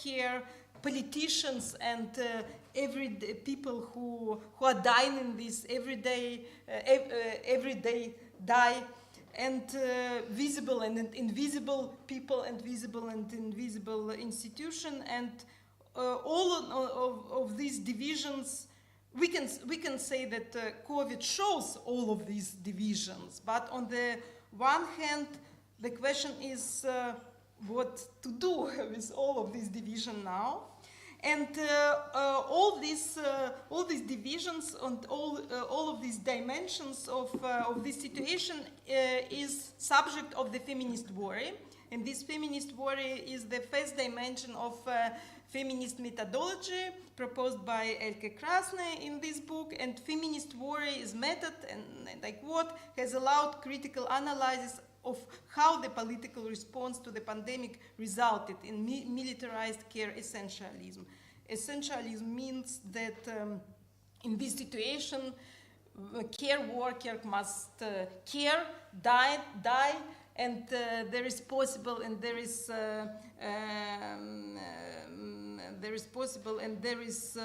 care, politicians and everyday people who are dying in this every day die, and visible and invisible people and visible and invisible institution, and all of these divisions. We can say that COVID shows all of these divisions, but on the one hand, the question is what to do with all of these divisions now. And all these divisions and all of these dimensions of this situation is subject of the feminist worry. And this feminist worry is the first dimension of feminist methodology proposed by Elke Krasny in this book. And feminist worry is method, and I quote, has allowed critical analysis of how the political response to the pandemic resulted in militarized care essentialism. Essentialism means that in this situation, care worker must care, die, and there is possible, and there is possible, and there is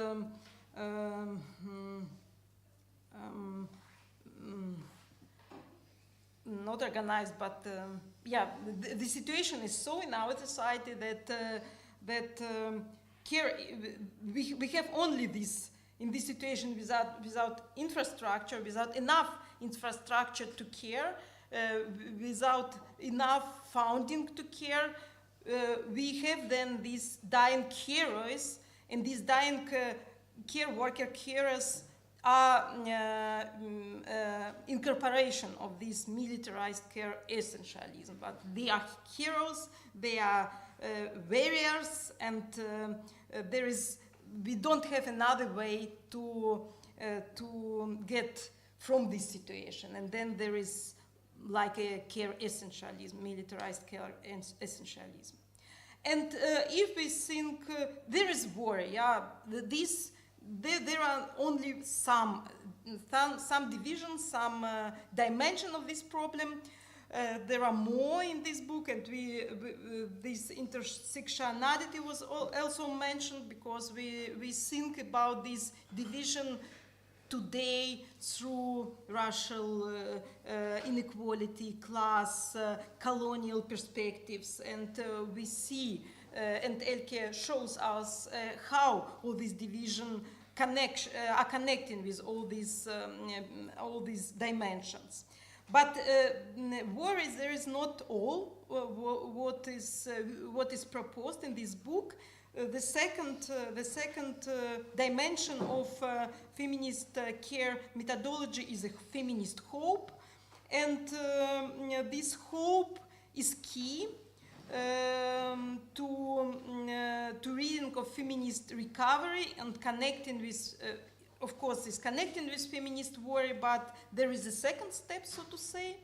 not organized, but yeah, the situation is so in our society that care, we have only this, in this situation without infrastructure, without enough infrastructure to care, without enough funding to care, we have then these dying carers, and these dying care worker carers are incorporation of this militarized care essentialism. But they are heroes, they are warriors, and we don't have another way to get from this situation. And then there is like a care essentialism, militarized care essentialism. And if we think there is war, yeah, there are only some divisions, some dimension of this problem. There are more in this book, and this intersectionality was also mentioned, because we think about this division today through racial inequality, class, colonial perspectives, and we see, and Elke shows us how all these divisions are connecting with all these dimensions. But war is, there is not all what is proposed in this book. The second dimension of feminist care methodology is a feminist hope, and this hope is key to reading of feminist recovery and connecting with. Of course, is connecting with feminist worry, but there is a second step, so to say.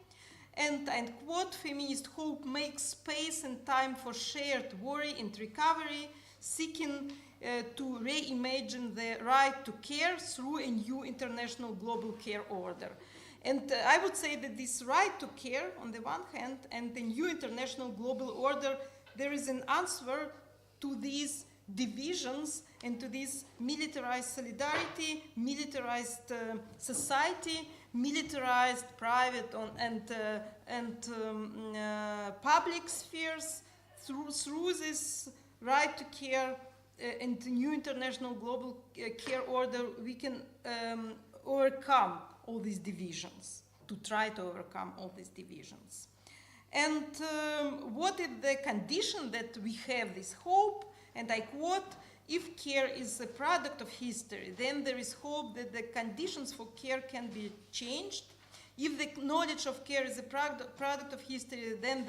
And quote, feminist hope makes space and time for shared worry and recovery, seeking to reimagine the right to care through a new international global care order. And I would say that this right to care, on the one hand, and the new international global order, there is an answer to these divisions and to this militarized solidarity, militarized society, militarized private and public spheres. Through this right to care and the new international global care order, we can overcome all these divisions, to try to overcome all these divisions. And what is the condition that we have this hope? And I quote, if care is a product of history, then there is hope that the conditions for care can be changed. If the knowledge of care is a product of history, then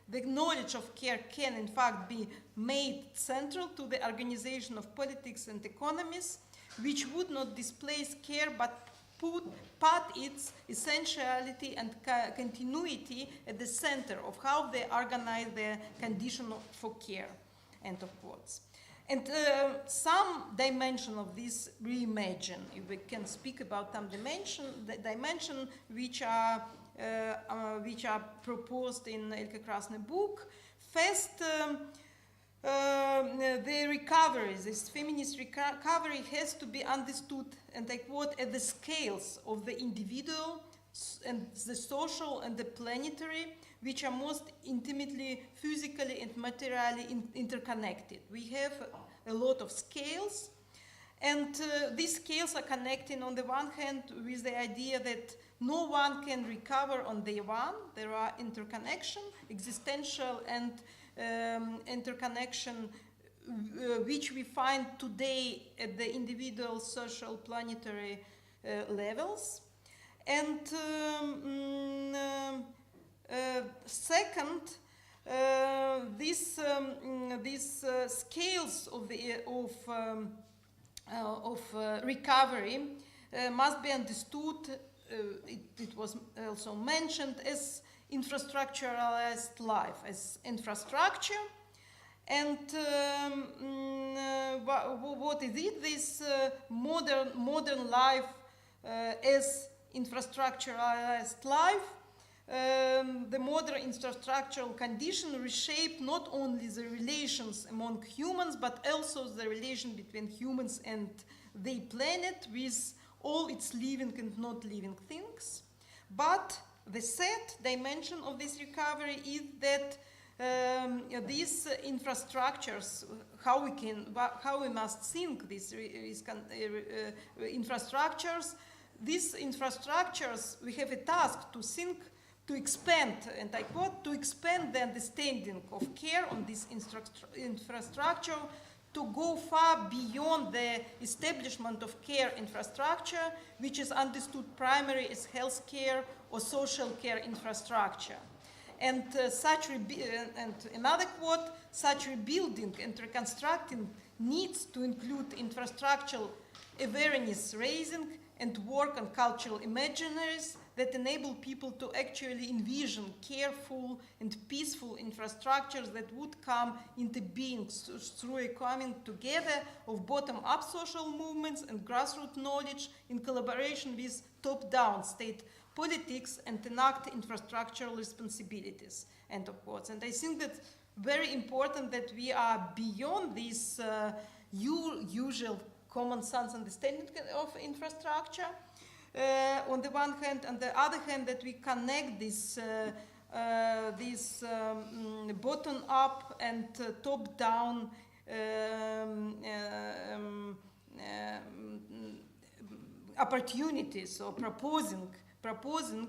the knowledge of care can in fact be made central to the organization of politics and economies, which would not displace care but put its essentiality and continuity at the center of how they organize the condition for care. End of quotes. And some dimension of this reimagine, if we can speak about some dimension which are which are proposed in Elke Krasny book. First, the recovery, this feminist recovery has to be understood, and I quote, at the scales of the individual and the social and the planetary, which are most intimately, physically and materially interconnected. We have a lot of scales, and these scales are connecting on the one hand with the idea that no one can recover on day one. There are interconnection, existential and interconnection, which we find today at the individual, social, planetary levels. And second, these scales of recovery must be understood. It was also mentioned as infrastructuralized life, as infrastructure. And what is it? This modern life as infrastructuralized life. The modern infrastructural condition reshape not only the relations among humans, but also the relation between humans and the planet with all its living and not living things. But the third dimension of this recovery is that these infrastructures, how we must think these infrastructures. These infrastructures, we have a task to think, to expand, and I quote, to expand the understanding of care on this infrastructure, to go far beyond the establishment of care infrastructure, which is understood primarily as health care or social care infrastructure. And and another quote, such rebuilding and reconstructing needs to include infrastructural awareness raising and work on cultural imaginaries that enable people to actually envision careful and peaceful infrastructures that would come into being through a coming together of bottom-up social movements and grassroots knowledge in collaboration with top-down state politics and enact infrastructural responsibilities, end of quotes. And I think that's very important that we are beyond this usual common sense understanding of infrastructure, on the one hand, on the other hand, that we connect this bottom-up and top-down opportunities, or proposing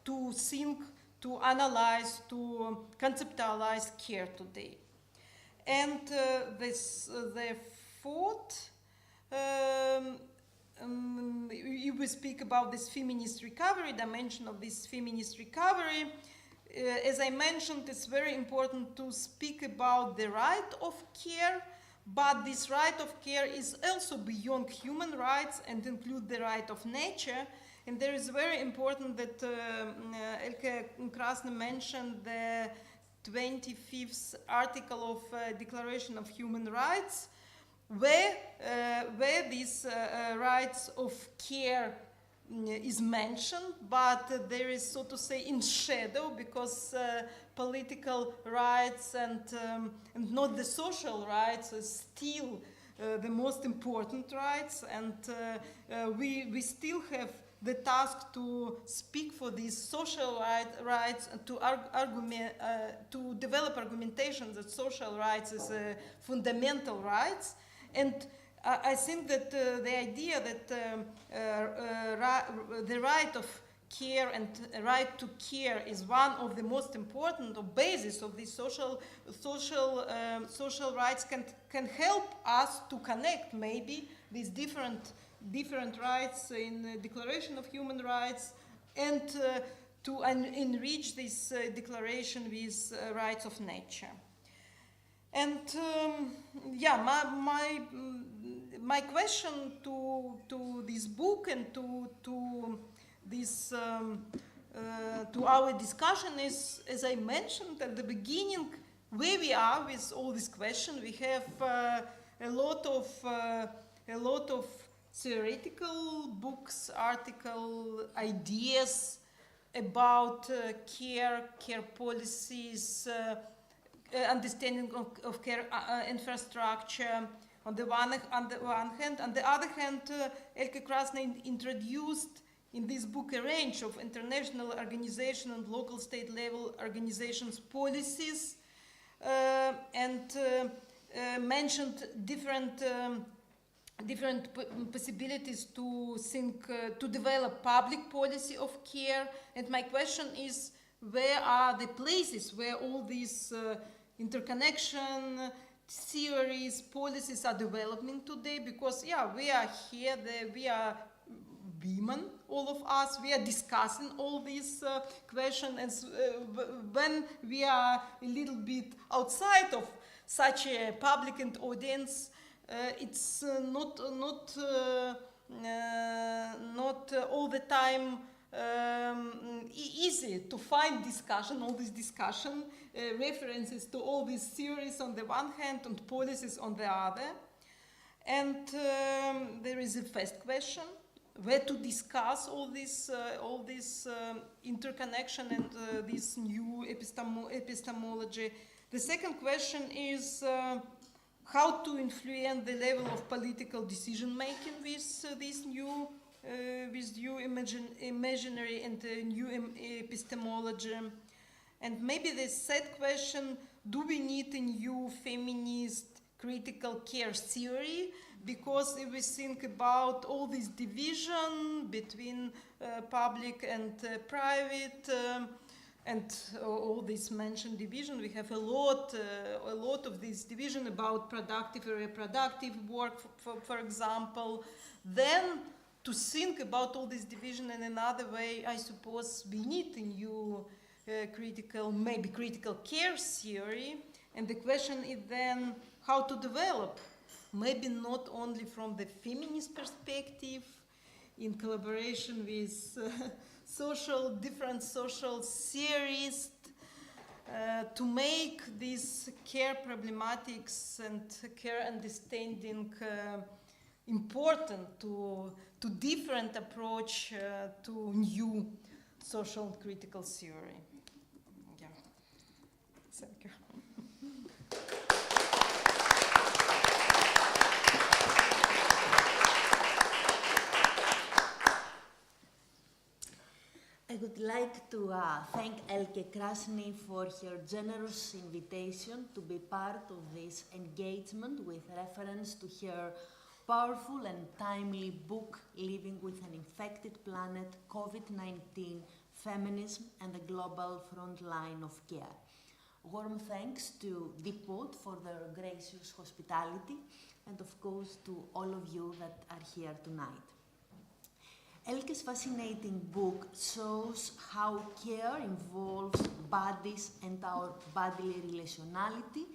to think, to analyze, to conceptualize care today. And the fourth, we speak about this feminist recovery, dimension of this feminist recovery. As I mentioned, it's very important to speak about the right of care, but this right of care is also beyond human rights and include the right of nature. And there is very important that Elke Krasny mentioned the 25th article of Declaration of Human Rights, where these rights of care is mentioned, but there is, so to say, in shadow, because political rights and not the social rights are still the most important rights, and we still have the task to speak for these social rights and to develop argumentation that social rights is fundamental rights. And I think that the idea that the right of care and right to care is one of the most important or basis of these social rights can help us to connect maybe these different rights in the Declaration of Human Rights, and to enrich this declaration with rights of nature. And my question to this book and to this to our discussion is, as I mentioned at the beginning, where we are with all this question. We have a lot of theoretical books, articles, ideas, about care policies, understanding of care infrastructure on the one hand. On the other hand, Elke Krasny introduced in this book a range of international organization and local state level organizations policies and mentioned different possibilities to think, to develop public policy of care. And my question is, where are the places where all these interconnection theories, policies are developing today? Because yeah, we are here, we are women, all of us, we are discussing all these questions, and when we are a little bit outside of such a public and audience, it's not all the time easy to find discussion, all this discussion, references to all these theories on the one hand and policies on the other. And there is a first question, where to discuss all this interconnection and this new epistemology. The second question is how to influence the level of political decision making with this new imaginary and new epistemology. And maybe the third question, do we need a new feminist critical care theory? Because if we think about all this division between public and private, and all this mentioned division, we have a lot of this division about productive and reproductive work, for example. Then to think about all this division in another way, I suppose we need a new critical care theory. And the question is then how to develop, maybe not only from the feminist perspective, in collaboration with different social theorists, to make these care problematics and care understanding important to different approach to new social critical theory. Yeah. Thank you. I would like to thank Elke Krasny for her generous invitation to be part of this engagement with reference to her powerful and timely book, Living with an Infected Planet, COVID-19, Feminism and the Global Frontline of Care. Warm thanks to Depot for their gracious hospitality and of course to all of you that are here tonight. Elke's fascinating book shows how care involves bodies and our bodily relationality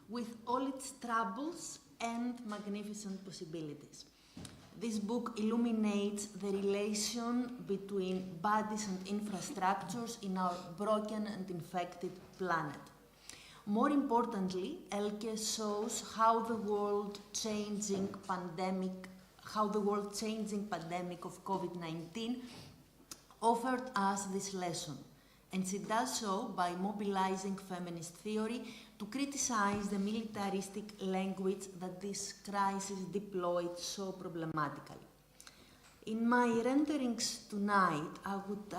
with all its troubles and magnificent possibilities. This book illuminates the relation between bodies and infrastructures in our broken and infected planet. More importantly, Elke shows how the world-changing pandemic of COVID-19 offered us this lesson. And she does so by mobilizing feminist theory to criticize the militaristic language that this crisis deployed so problematically. In my renderings tonight, I would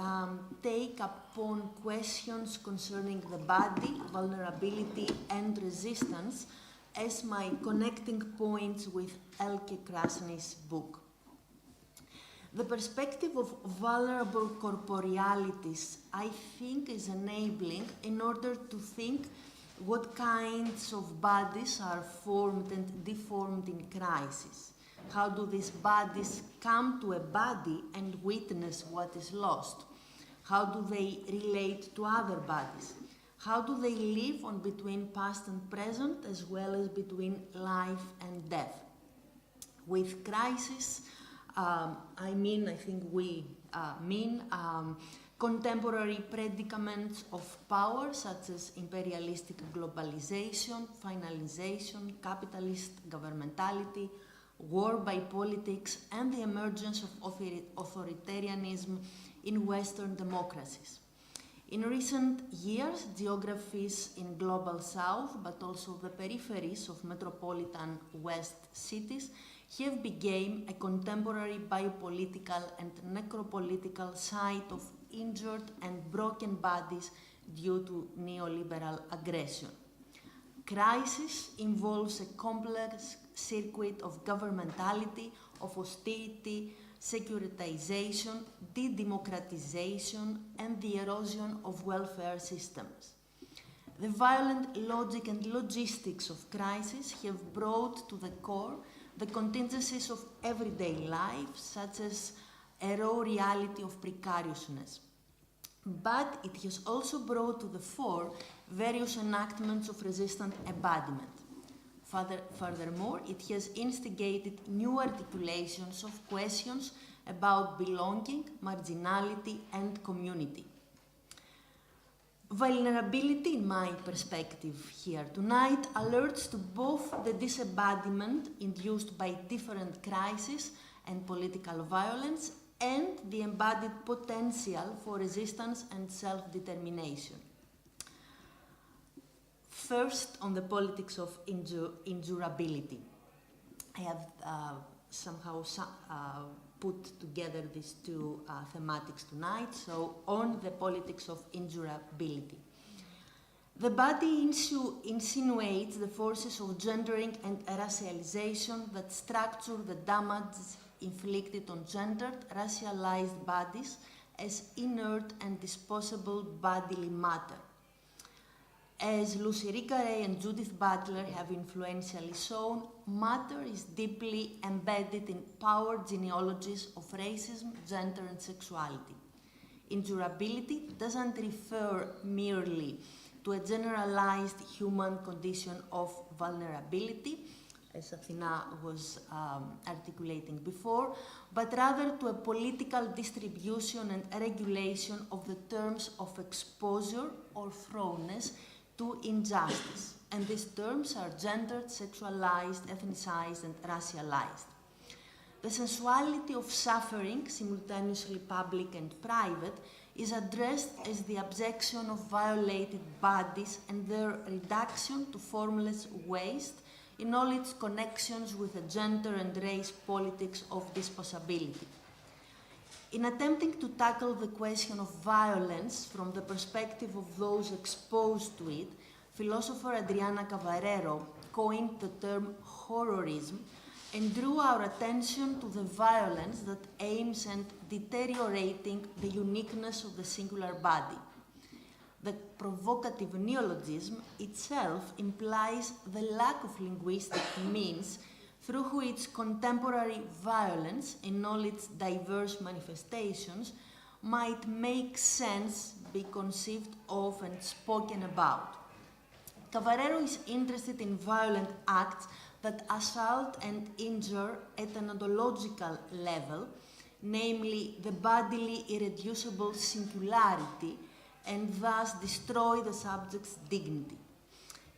take upon questions concerning the body, vulnerability, and resistance as my connecting points with Elke Krasny's book. The perspective of vulnerable corporealities, I think, is enabling in order to think what kinds of bodies are formed and deformed in crisis. How do these bodies come to a body and witness what is lost? How do they relate to other bodies? How do they live on between past and present as well as between life and death? With crisis, I think we mean contemporary predicaments of power such as imperialistic globalization, finalization, capitalist governmentality, war by politics, and the emergence of authoritarianism in Western democracies. In recent years, geographies in Global South, but also the peripheries of metropolitan West cities, have become a contemporary biopolitical and necropolitical site of injured and broken bodies due to neoliberal aggression. Crisis involves a complex circuit of governmentality, of austerity, securitization, de-democratization, and the erosion of welfare systems. The violent logic and logistics of crisis have brought to the core the contingencies of everyday life, such as a raw reality of precariousness. But it has also brought to the fore various enactments of resistant embodiment. Furthermore, it has instigated new articulations of questions about belonging, marginality, and community. Vulnerability, in my perspective here tonight, alerts to both the disembodiment induced by different crises and political violence and the embodied potential for resistance and self-determination. First, on the politics of injurability. I have somehow put together these two thematics tonight. So, on the politics of injurability. The body insinuates the forces of gendering and racialization that structure the damage inflicted on gendered, racialized bodies as inert and disposable bodily matter. As Lucy Ray and Judith Butler have influentially shown, matter is deeply embedded in power genealogies of racism, gender, and sexuality. Injurability doesn't refer merely to a generalized human condition of vulnerability, as Athena was articulating before, but rather to a political distribution and regulation of the terms of exposure or thrownness to injustice, and these terms are gendered, sexualized, ethnicized, and racialized. The sensuality of suffering, simultaneously public and private, is addressed as the abjection of violated bodies and their reduction to formless waste in all its connections with the gender and race politics of disposability. In attempting to tackle the question of violence from the perspective of those exposed to it, philosopher Adriana Cavarero coined the term horrorism and drew our attention to the violence that aims at deteriorating the uniqueness of the singular body. The provocative neologism itself implies the lack of linguistic means through which contemporary violence, in all its diverse manifestations, might make sense, be conceived of, and spoken about. Cavarero is interested in violent acts that assault and injure at an ontological level, namely the bodily irreducible singularity, and thus destroy the subject's dignity.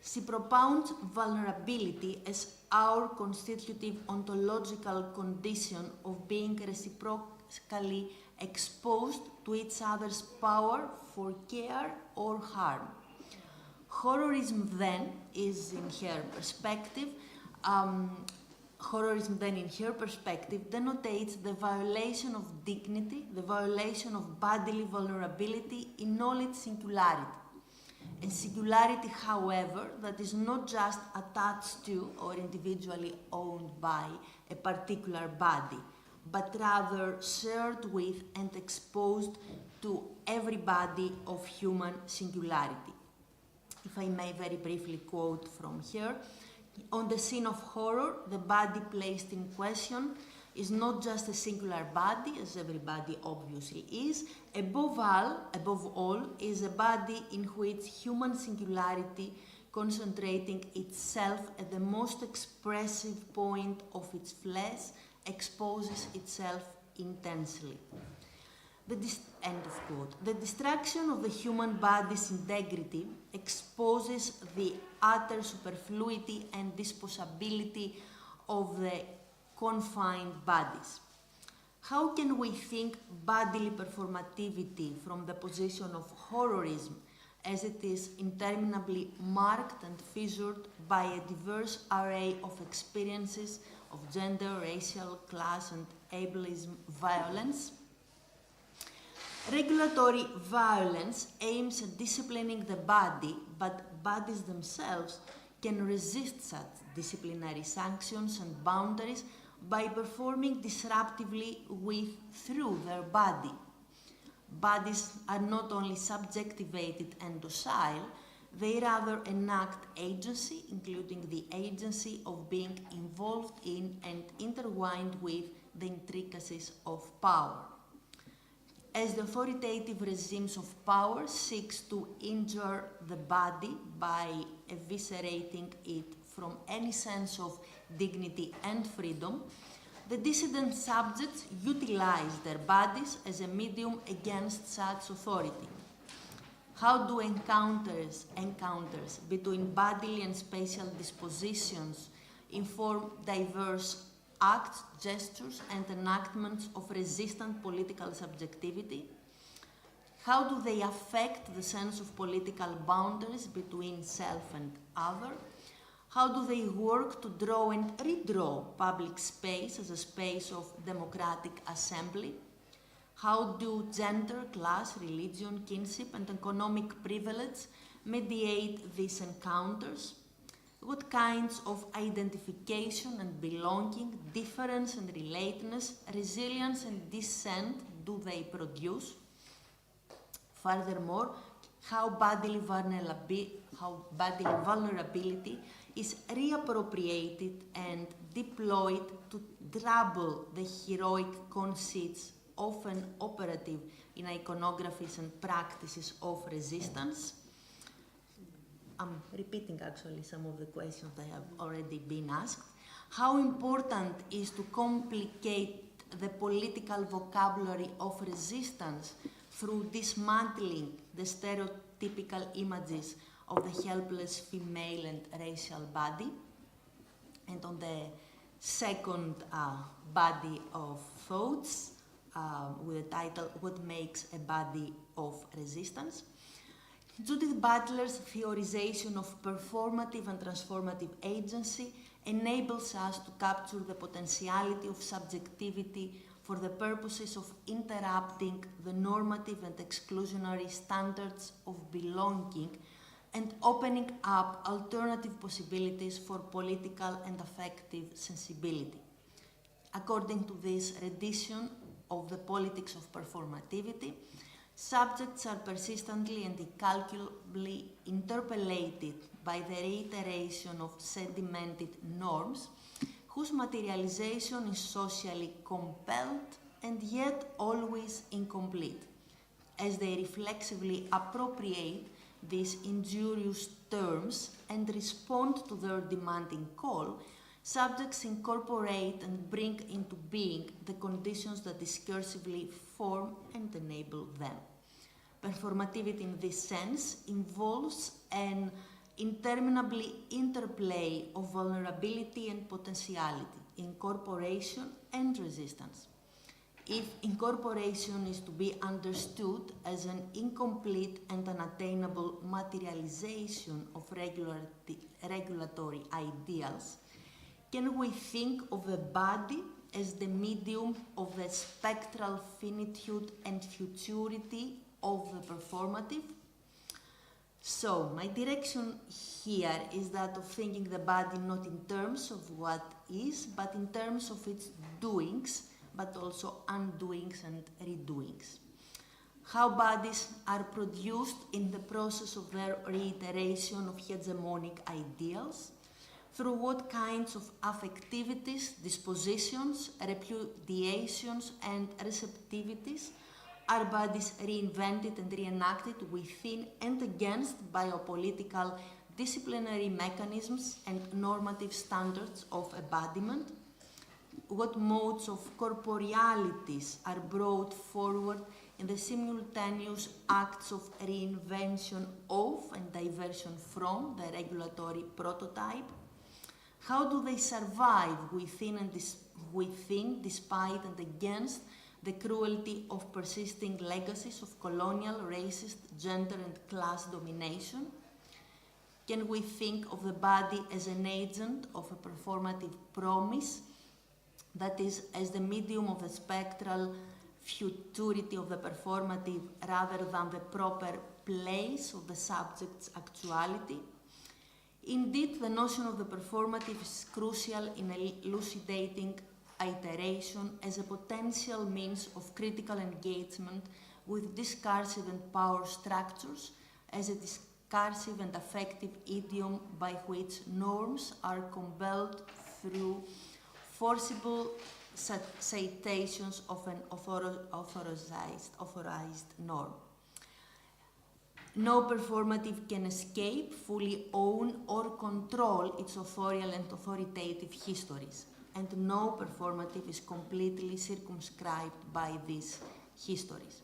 She propounds vulnerability as our constitutive ontological condition of being reciprocally exposed to each other's power for care or harm. Horrorism then is in her perspective, denotates the violation of dignity, the violation of bodily vulnerability in all its singularity. A singularity, however, that is not just attached to or individually owned by a particular body, but rather shared with and exposed to every body of human singularity. If I may very briefly quote from here, on the scene of horror, the body placed in question is not just a singular body, as every body obviously is. Above all, is a body in which human singularity, concentrating itself at the most expressive point of its flesh, exposes itself intensely. End of quote. The destruction of the human body's integrity exposes the utter superfluity and disposability of the confined bodies. How can we think bodily performativity from the position of horrorism, as it is interminably marked and fissured by a diverse array of experiences of gender, racial, class, and ableism violence? Regulatory violence aims at disciplining the body, but bodies themselves can resist such disciplinary sanctions and boundaries by performing disruptively through their body. Bodies are not only subjectivated and docile, they rather enact agency, including the agency of being involved in and intertwined with the intricacies of power. As the authoritative regimes of power seeks to injure the body by eviscerating it from any sense of dignity and freedom, the dissident subjects utilize their bodies as a medium against such authority. How do encounters between bodily and spatial dispositions inform diverse acts, gestures, and enactments of resistant political subjectivity? How do they affect the sense of political boundaries between self and other? How do they work to draw and redraw public space as a space of democratic assembly? How do gender, class, religion, kinship, and economic privilege mediate these encounters? What kinds of identification and belonging, difference and relatedness, resilience and dissent do they produce? Furthermore, how bodily vulnerability is reappropriated and deployed to trouble the heroic conceits often operative in iconographies and practices of resistance. I'm repeating actually some of the questions that have already been asked. How important is to complicate the political vocabulary of resistance through dismantling the stereotypical images of the helpless female and racial body? And on the second body of thoughts, with the title, What Makes a Body of Resistance? Judith Butler's theorization of performative and transformative agency enables us to capture the potentiality of subjectivity for the purposes of interrupting the normative and exclusionary standards of belonging and opening up alternative possibilities for political and affective sensibility. According to this rendition of the politics of performativity, subjects are persistently and incalculably interpellated by the reiteration of sedimented norms, whose materialization is socially compelled and yet always incomplete. As they reflexively appropriate these injurious terms and respond to their demanding call, subjects incorporate and bring into being the conditions that discursively form and enable them. Performativity in this sense involves an interminably interplay of vulnerability and potentiality, incorporation and resistance. If incorporation is to be understood as an incomplete and unattainable materialization of regulatory ideals, can we think of the body as the medium of the spectral finitude and futurity of the performative? So, my direction here is that of thinking the body not in terms of what is, but in terms of its doings, but also undoings and redoings. How bodies are produced in the process of their reiteration of hegemonic ideals, through what kinds of affectivities, dispositions, repudiations, and receptivities are bodies reinvented and reenacted within and against biopolitical disciplinary mechanisms and normative standards of embodiment? What modes of corporealities are brought forward in the simultaneous acts of reinvention of and diversion from the regulatory prototype? How do they survive within, despite, and against the cruelty of persisting legacies of colonial, racist, gender and class domination? Can we think of the body as an agent of a performative promise, that is, as the medium of the spectral futurity of the performative rather than the proper place of the subject's actuality? Indeed, the notion of the performative is crucial in elucidating iteration as a potential means of critical engagement with discursive and power structures, as a discursive and affective idiom by which norms are compelled through forcible citations of an authorized norm. No performative can escape, fully own or control its authorial and authoritative histories, and no performative is completely circumscribed by these histories.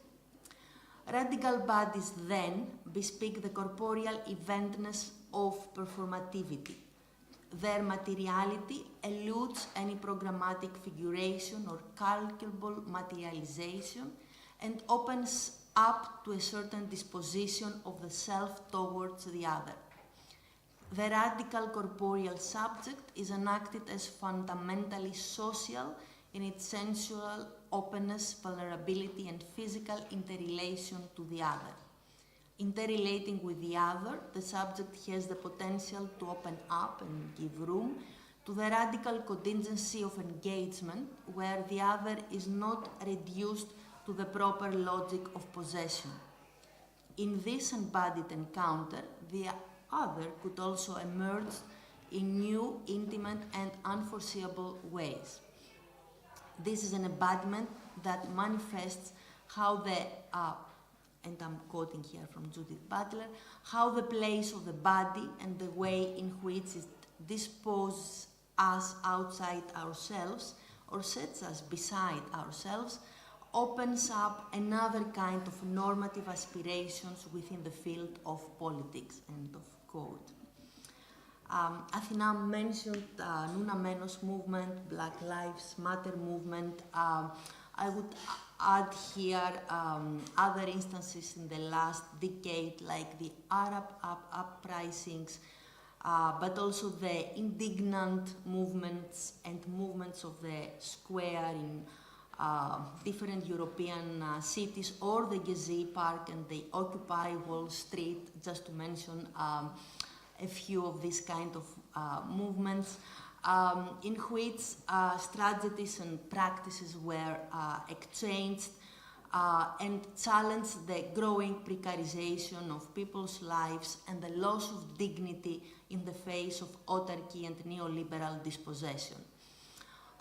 Radical bodies then bespeak the corporeal eventness of performativity. Their materiality eludes any programmatic figuration or calculable materialization and opens up to a certain disposition of the self towards the other. The radical corporeal subject is enacted as fundamentally social in its sensual openness, vulnerability, and physical interrelation to the other. Interrelating with the other, the subject has the potential to open up and give room to the radical contingency of engagement, where the other is not reduced to the proper logic of possession. In this embodied encounter, the other could also emerge in new, intimate, and unforeseeable ways. This is an embodiment that manifests how the, and I'm quoting here from Judith Butler, how the place of the body and the way in which it disposes us outside ourselves or sets us beside ourselves opens up another kind of normative aspirations within the field of politics, end of quote. Athena mentioned Nuna Menos movement, Black Lives Matter movement. I would add here other instances in the last decade, like the Arab uprisings, but also the indignant movements and movements of the square in different European cities, or the Gezi Park and the Occupy Wall Street, just to mention a few of these kind of movements, in which strategies and practices were exchanged and challenged the growing precarization of people's lives and the loss of dignity in the face of autarky and neoliberal dispossession.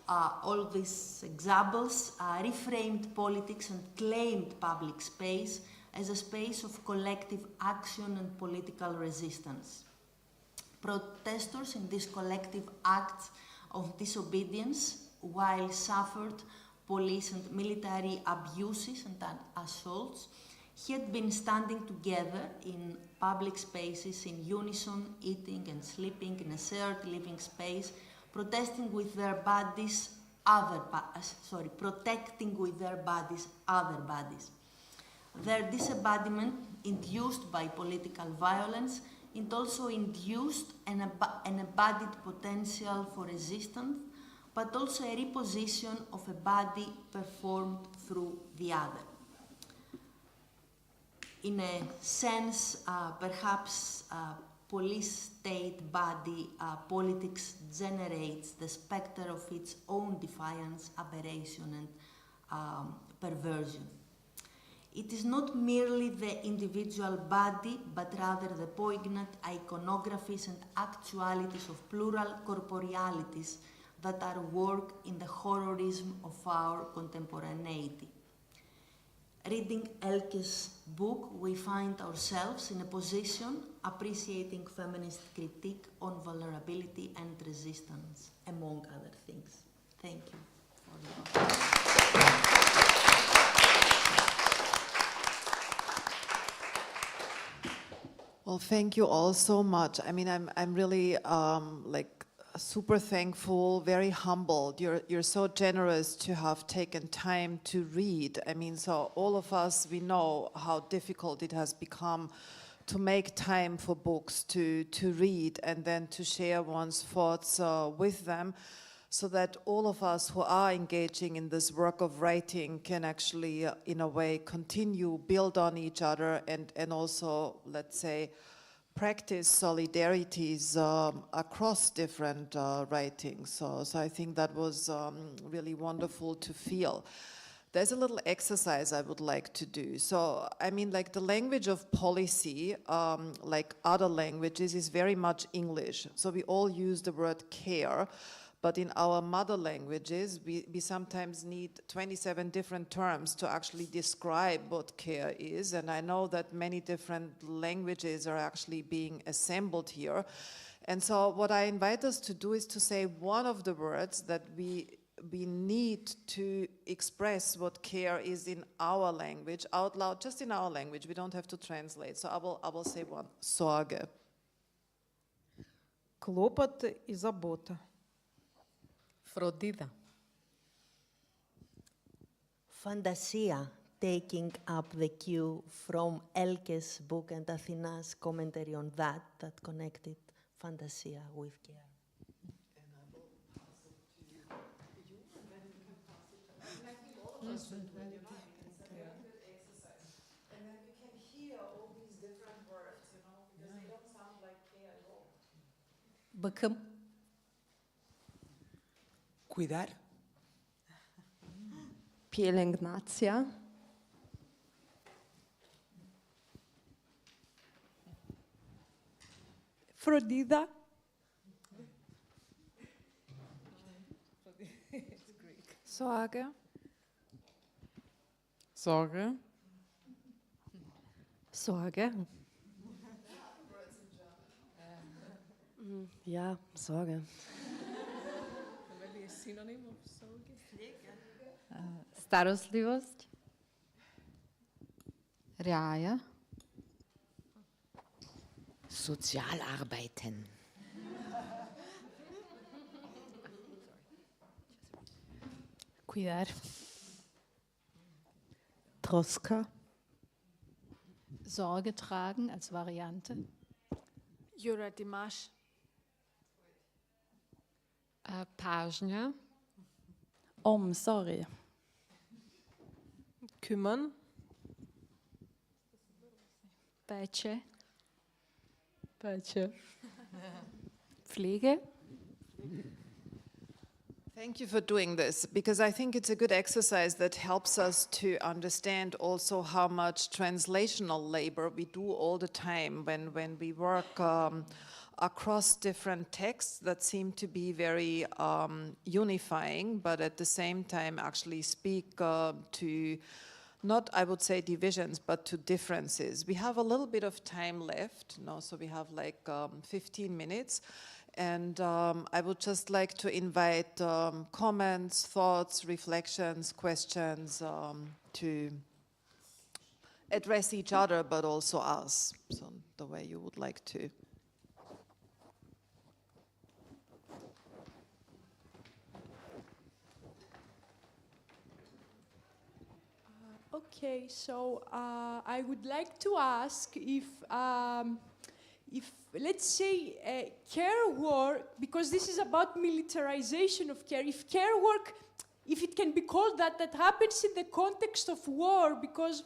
All these examples reframed politics and claimed public space as a space of collective action and political resistance. Protesters in these collective acts of disobedience, while suffered police and military abuses and assaults, had been standing together in public spaces in unison, eating and sleeping in a shared living space, protesting with their bodies protecting with their bodies other bodies. Their disembodiment, induced by political violence, it also induced an embodied potential for resistance, but also a reposition of a body performed through the other. In a sense, perhaps police-state body politics generates the specter of its own defiance, aberration, and perversion. It is not merely the individual body, but rather the poignant iconographies and actualities of plural corporealities that are work in the horrorism of our contemporaneity. Reading Elke's book, we find ourselves in a position appreciating feminist critique on vulnerability and resistance, among other things. Thank you for the opportunity. Well, thank you all so much. I mean, I'm really super thankful, very humbled. You're so generous to have taken time to read. I mean, so all of us, we know how difficult it has become to make time for books, to read, and then to share one's thoughts with them, so that all of us who are engaging in this work of writing can actually, in a way, continue, build on each other, and also, let's say, practice solidarities across different writings. So I think that was really wonderful to feel. There's a little exercise I would like to do. So, I mean, like the language of policy, like other languages, is very much English. So we all use the word care, but in our mother languages, we sometimes need 27 different terms to actually describe what care is. And I know that many different languages are actually being assembled here. And so what I invite us to do is to say one of the words that we need to express what care is in our language, out loud, just in our language. We don't have to translate. So I will say one. Sorge. Клопот и забота. Φροντίδα. Fantasia, taking up the cue from Elke's book and Athena's commentary on that connected fantasia with care. Bakım. Cuidar. Pielęgnacja. Φροντίδα. Sorge. Sorge. Sorge. Ja, Sorge. Starostlivosť. Raja. Sozialarbeiten. Cuidar. Troska. Sorge tragen als Variante. Γιορατιμάς. Pážňa. Omsorg. Kümmern. Péče. Péče. Pflege. Thank you for doing this, because I think it's a good exercise that helps us to understand also how much translational labor we do all the time when we work across different texts that seem to be very unifying, but at the same time actually speak to, not, I would say, divisions, but to differences. We have a little bit of time left, so we have like 15 minutes. And I would just like to invite comments, thoughts, reflections, questions to address each other, but also us, so the way you would like to. Okay, so I would like to ask if let's say care work, because this is about militarization of care, if care work, if it can be called that, that happens in the context of war, because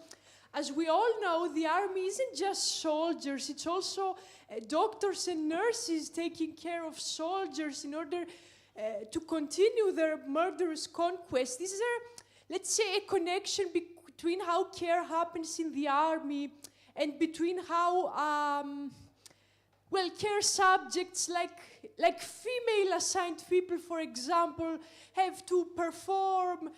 as we all know, the army isn't just soldiers, it's also doctors and nurses taking care of soldiers in order to continue their murderous conquest. This is, let's say, a connection between how care happens in the army and between how well, care subjects like female assigned people, for example, have to perform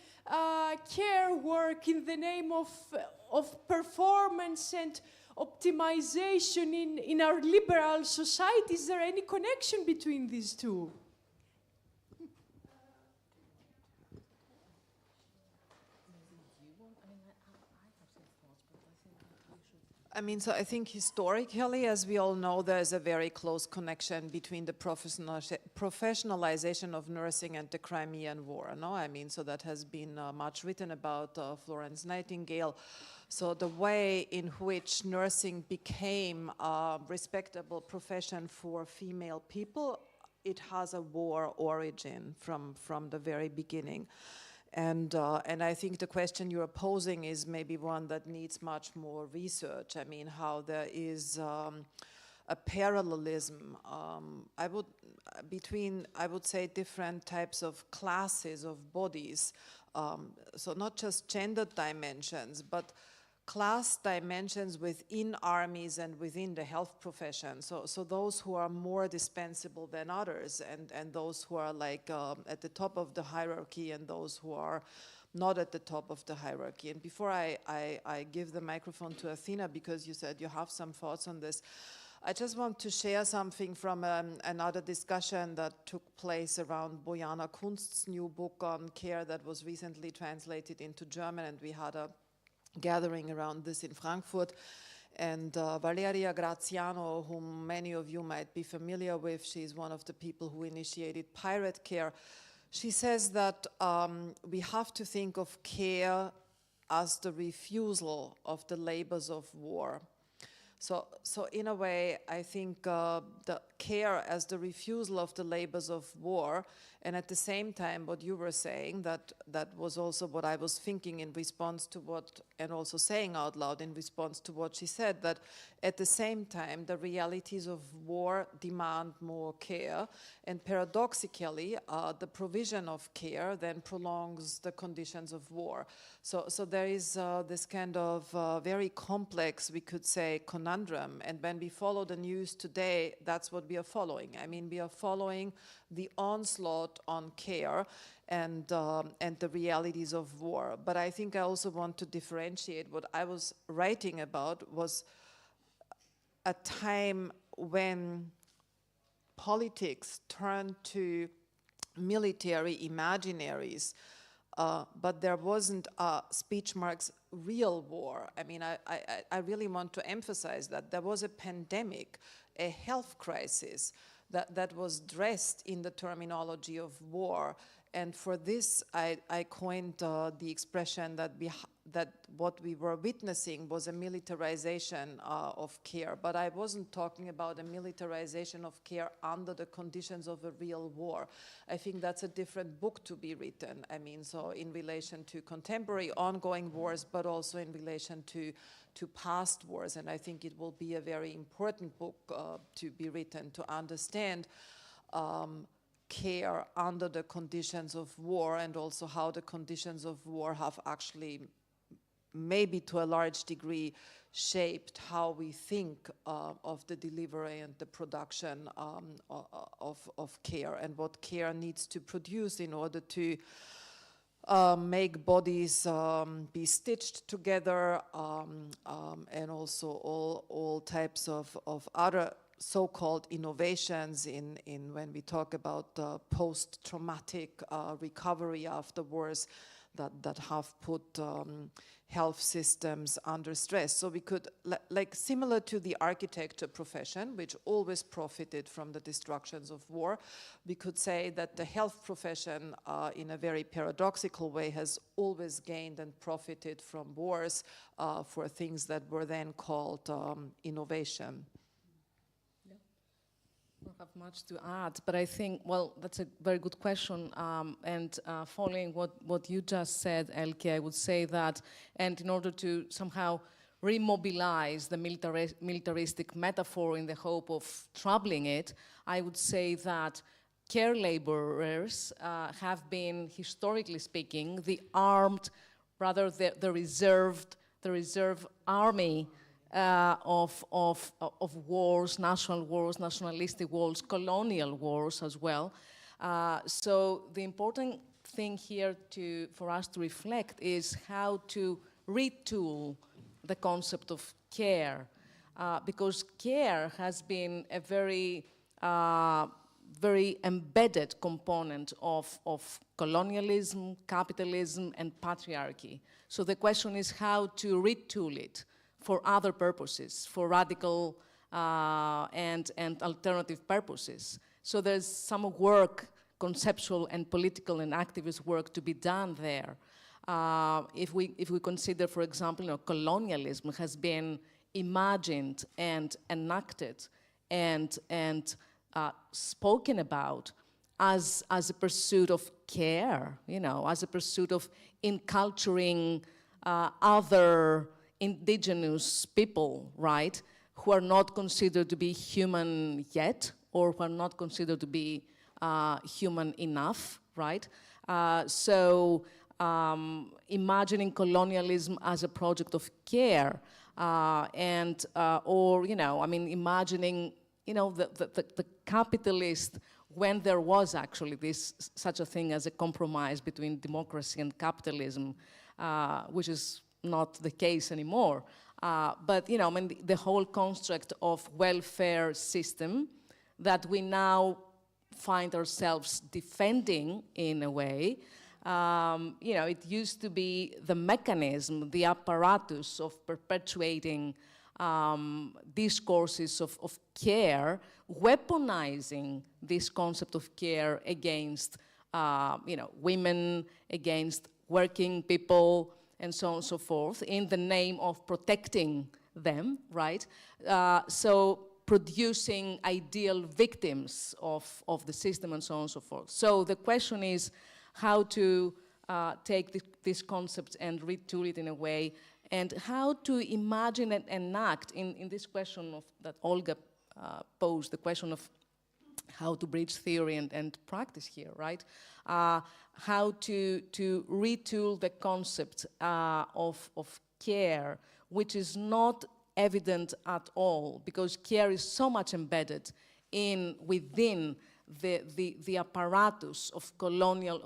care work in the name of performance and optimization in our liberal society. Is there any connection between these two? I mean, so I think historically, as we all know, there's a very close connection between the professionalization of nursing and the Crimean War, no? I mean, so that has been much written about, Florence Nightingale. So the way in which nursing became a respectable profession for female people, it has a war origin from the very beginning. And I think the question you're posing is maybe one that needs much more research. I mean, how there is a parallelism between, I would say, different types of classes of bodies. So not just gender dimensions, but class dimensions within armies and within the health profession. So those who are more dispensable than others, and those who are like at the top of the hierarchy, and those who are not at the top of the hierarchy. And before I give the microphone to Athena, because you said you have some thoughts on this, I just want to share something from another discussion that took place around Bojana Kunst's new book on care that was recently translated into German, and we had a gathering around this in Frankfurt. And Valeria Graziano, whom many of you might be familiar with, she's one of the people who initiated pirate care. She says that we have to think of care as the refusal of the labors of war. So in a way, I think the care as the refusal of the labors of war, and at the same time, what you were saying, that was also what I was thinking in response to what, and also saying out loud in response to what she said, that at the same time, the realities of war demand more care, and paradoxically, the provision of care then prolongs the conditions of war. So there is this kind of very complex, we could say, conundrum, and when we follow the news today, that's what we are following. I mean, we are following the onslaught on care and the realities of war. But I think I also want to differentiate. What I was writing about was a time when politics turned to military imaginaries, but there wasn't speech marks real war. I mean, I really want to emphasize that there was a pandemic, a health crisis that was dressed in the terminology of war. And for this, I coined the expression that what we were witnessing was a militarization of care. But I wasn't talking about a militarization of care under the conditions of a real war. I think that's a different book to be written. I mean, so in relation to contemporary ongoing wars, but also in relation to past wars. And I think it will be a very important book to be written to understand care under the conditions of war, and also how the conditions of war have actually, maybe to a large degree, shaped how we think of the delivery and the production of care, and what care needs to produce in order to make bodies be stitched together, and also all types of other so-called innovations in when we talk about post-traumatic recovery afterwards that have put health systems under stress. So we could, like similar to the architecture profession, which always profited from the destructions of war, we could say that the health profession in a very paradoxical way has always gained and profited from wars for things that were then called innovation. I don't have much to add, but I think, well, that's a very good question. And following what you just said, Elke, I would say that, and in order to somehow remobilize the militaristic metaphor in the hope of troubling it, I would say that care laborers have been, historically speaking, the armed, rather the reserve army of wars, nationalistic wars, colonial wars as well. So the important thing here for us to reflect is how to retool the concept of care, because care has been a very embedded component of colonialism, capitalism, and patriarchy. So the question is how to retool it for other purposes, for radical and alternative purposes. So there's some work, conceptual and political and activist work to be done there. If we consider, for example, colonialism has been imagined and enacted and spoken about as a pursuit of care, as a pursuit of enculturing other indigenous people, right, who are not considered to be human yet, or who are not considered to be human enough, right? So imagining colonialism as a project of care, imagining, the capitalist, when there was actually such a thing as a compromise between democracy and capitalism, which is not the case anymore. But the whole construct of welfare system that we now find ourselves defending in a way, it used to be the mechanism, the apparatus of perpetuating discourses of care, weaponizing this concept of care against, women, against working people, and so on and so forth, in the name of protecting them, right? So producing ideal victims of the system and so on and so forth. So the question is how to take this concept and retool it in a way, and how to imagine and enact in this question that Olga posed, the question of how to bridge theory and practice here, right? How to retool the concept of care, which is not evident at all, because care is so much embedded within the apparatus of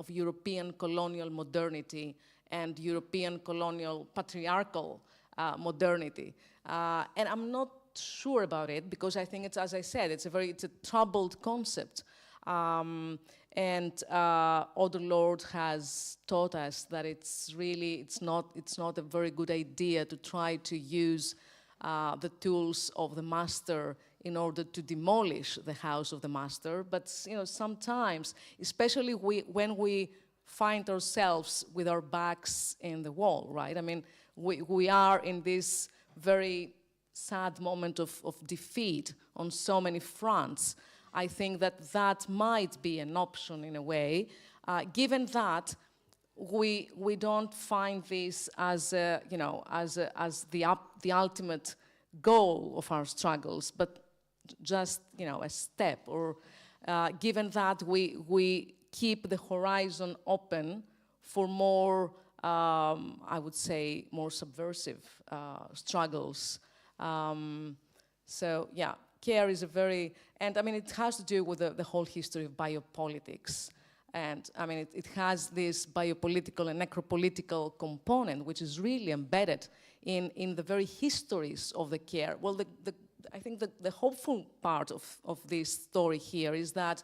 European colonial modernity and European colonial patriarchal modernity. And I'm not sure about it, because I think it's, as I said, it's a troubled concept. And Lord has taught us that it's not a very good idea to try to use the tools of the master in order to demolish the house of the master. But sometimes, especially when we find ourselves with our backs in the wall, right? I mean, we are in this very sad moment of defeat on so many fronts. I think that might be an option in a way, given that we don't find this as the ultimate goal of our struggles, but just a step, or given that we keep the horizon open for more, I would say, more subversive struggles. So yeah, care is and I mean, it has to do with the whole history of biopolitics. And I mean, it has this biopolitical and necropolitical component, which is really embedded in the very histories of the care. Well, I think the hopeful part of this story here is that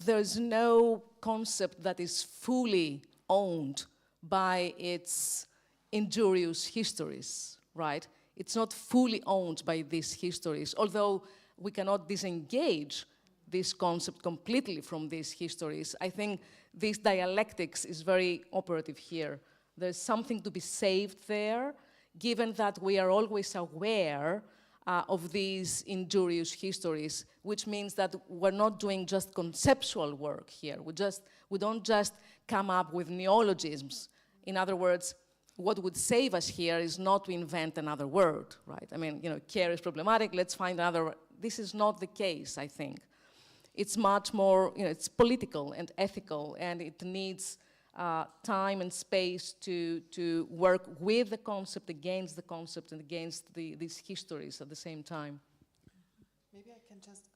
there's no concept that is fully owned by its injurious histories, right? It's not fully owned by these histories, although we cannot disengage this concept completely from these histories. I think this dialectics is very operative here. There's something to be saved there, given that we are always aware of these injurious histories, which means that we're not doing just conceptual work here. We don't just come up with neologisms. In other words, what would save us here is not to invent another word, right? I mean, care is problematic, let's find another word. This is not the case, I think. It's much more, it's political and ethical, and it needs time and space to work with the concept, against the concept, and against these histories at the same time. Maybe I can just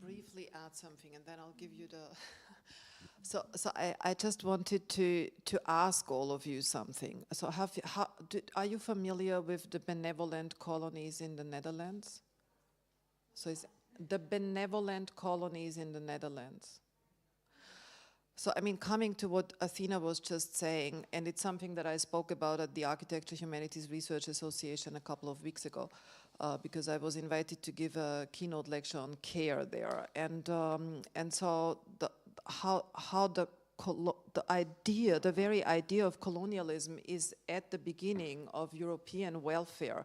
briefly add something, and then I'll give you the... So I just wanted to ask all of you something. So are you familiar with the benevolent colonies in the Netherlands? So it's the benevolent colonies in the Netherlands. So, I mean, coming to what Athena was just saying, and it's something that I spoke about at the Architecture Humanities Research Association a couple of weeks ago, because I was invited to give a keynote lecture on care there, and so how the very idea of colonialism is at the beginning of European welfare,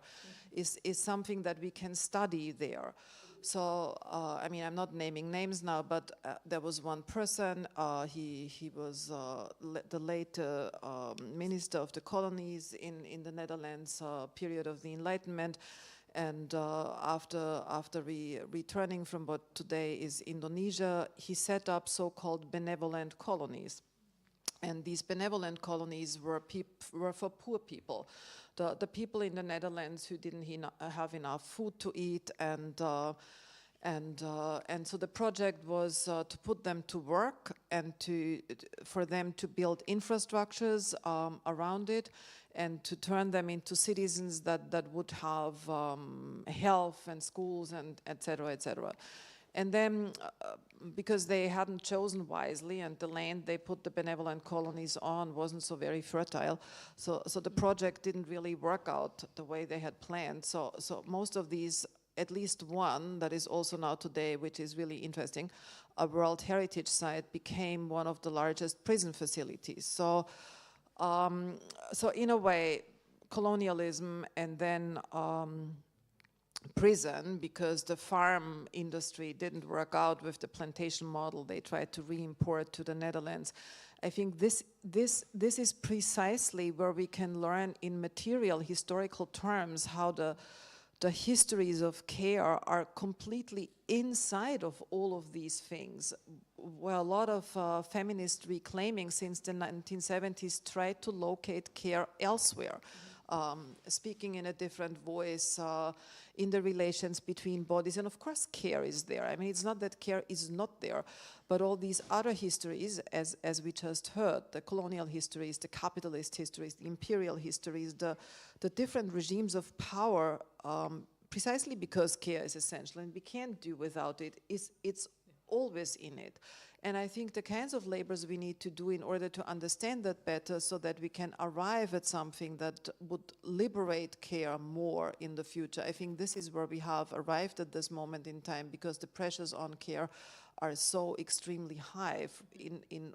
is something that we can study there. So, I mean, I'm not naming names now, but there was one person, he was the late minister of the colonies in the Netherlands, period of the Enlightenment, and after returning from what today is Indonesia, he set up so-called benevolent colonies. And these benevolent colonies were for poor people. The people in the Netherlands who didn't have enough food to eat, and so the project was to put them to work and for them to build infrastructures around it, and to turn them into citizens that would have health and schools and et cetera, et cetera. And then, because they hadn't chosen wisely, and the land they put the benevolent colonies on wasn't so very fertile, so the project didn't really work out the way they had planned. So most of these, at least one that is also now today, which is really interesting, a World Heritage Site, became one of the largest prison facilities. So in a way, colonialism and then prison, because the farm industry didn't work out with the plantation model they tried to re-import to the Netherlands. I think this is precisely where we can learn in material historical terms how the histories of care are completely inside of all of these things, where a lot of feminist reclaiming since the 1970s tried to locate care elsewhere. Speaking in a different voice, in the relations between bodies, and of course care is there. I mean, it's not that care is not there, but all these other histories, as we just heard, the colonial histories, the capitalist histories, the imperial histories, the different regimes of power, precisely because care is essential and we can't do without it, it's always in it. And I think the kinds of labors we need to do in order to understand that better, so that we can arrive at something that would liberate care more in the future. I think this is where we have arrived at this moment in time, because the pressures on care are so extremely high in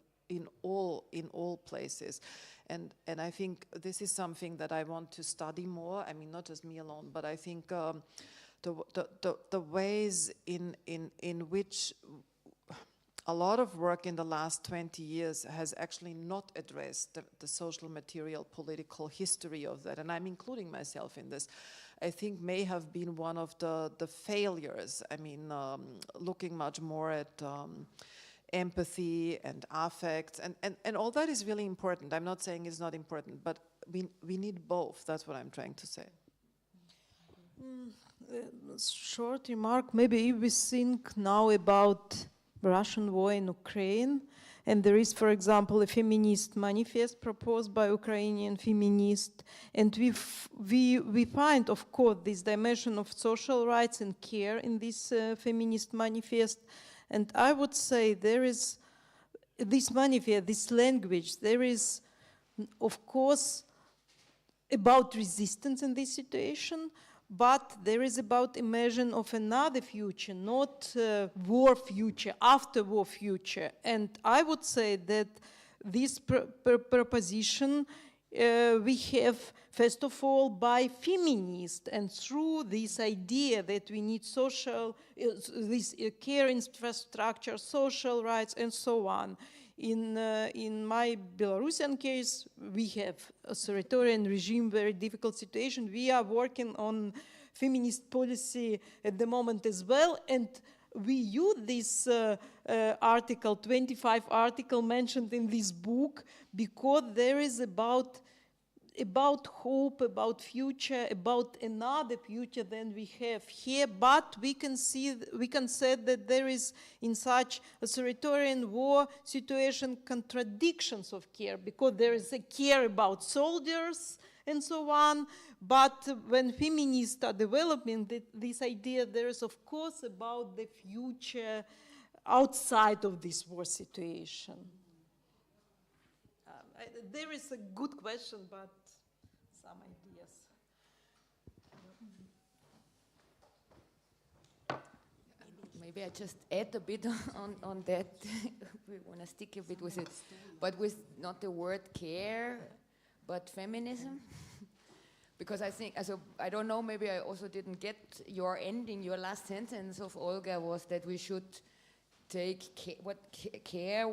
all places. And I think this is something that I want to study more. I mean, not just me alone, but I think the ways in which a lot of work in the last 20 years has actually not addressed the social, material, political history of that, and I'm including myself in this, I think may have been one of the failures. I mean, looking much more at empathy and affect, and all that is really important. I'm not saying it's not important, but we need both. That's what I'm trying to say. Short remark, maybe we think now about Russian war in Ukraine, and there is, for example, a feminist manifest proposed by Ukrainian feminists, and we find, of course, this dimension of social rights and care in this feminist manifest. And I would say there is this manifest, this language, there is, of course, about resistance in this situation, but there is about imagine of another future, not war future, after war future. And I would say that this proposition we have, first of all, by feminists, and through this idea that we need social, this care infrastructure, social rights, and so on. In my Belarusian case, we have authoritarian regime, very difficult situation. We are working on feminist policy at the moment as well, and we use this article, 25 article mentioned in this book, because there is about hope, about future, about another future than we have here. But we can say that there is, in such authoritarian war situation, contradictions of care, because there is a care about soldiers and so on. But when feminists are developing this idea, there is, of course, about the future outside of this war situation. there is a good question, but some ideas. Maybe I just add a bit on that. We want to stick a bit with it, but with not the word care, but feminism. Because I think, I don't know, maybe I also didn't get your ending. Your last sentence of Olga was that we should take care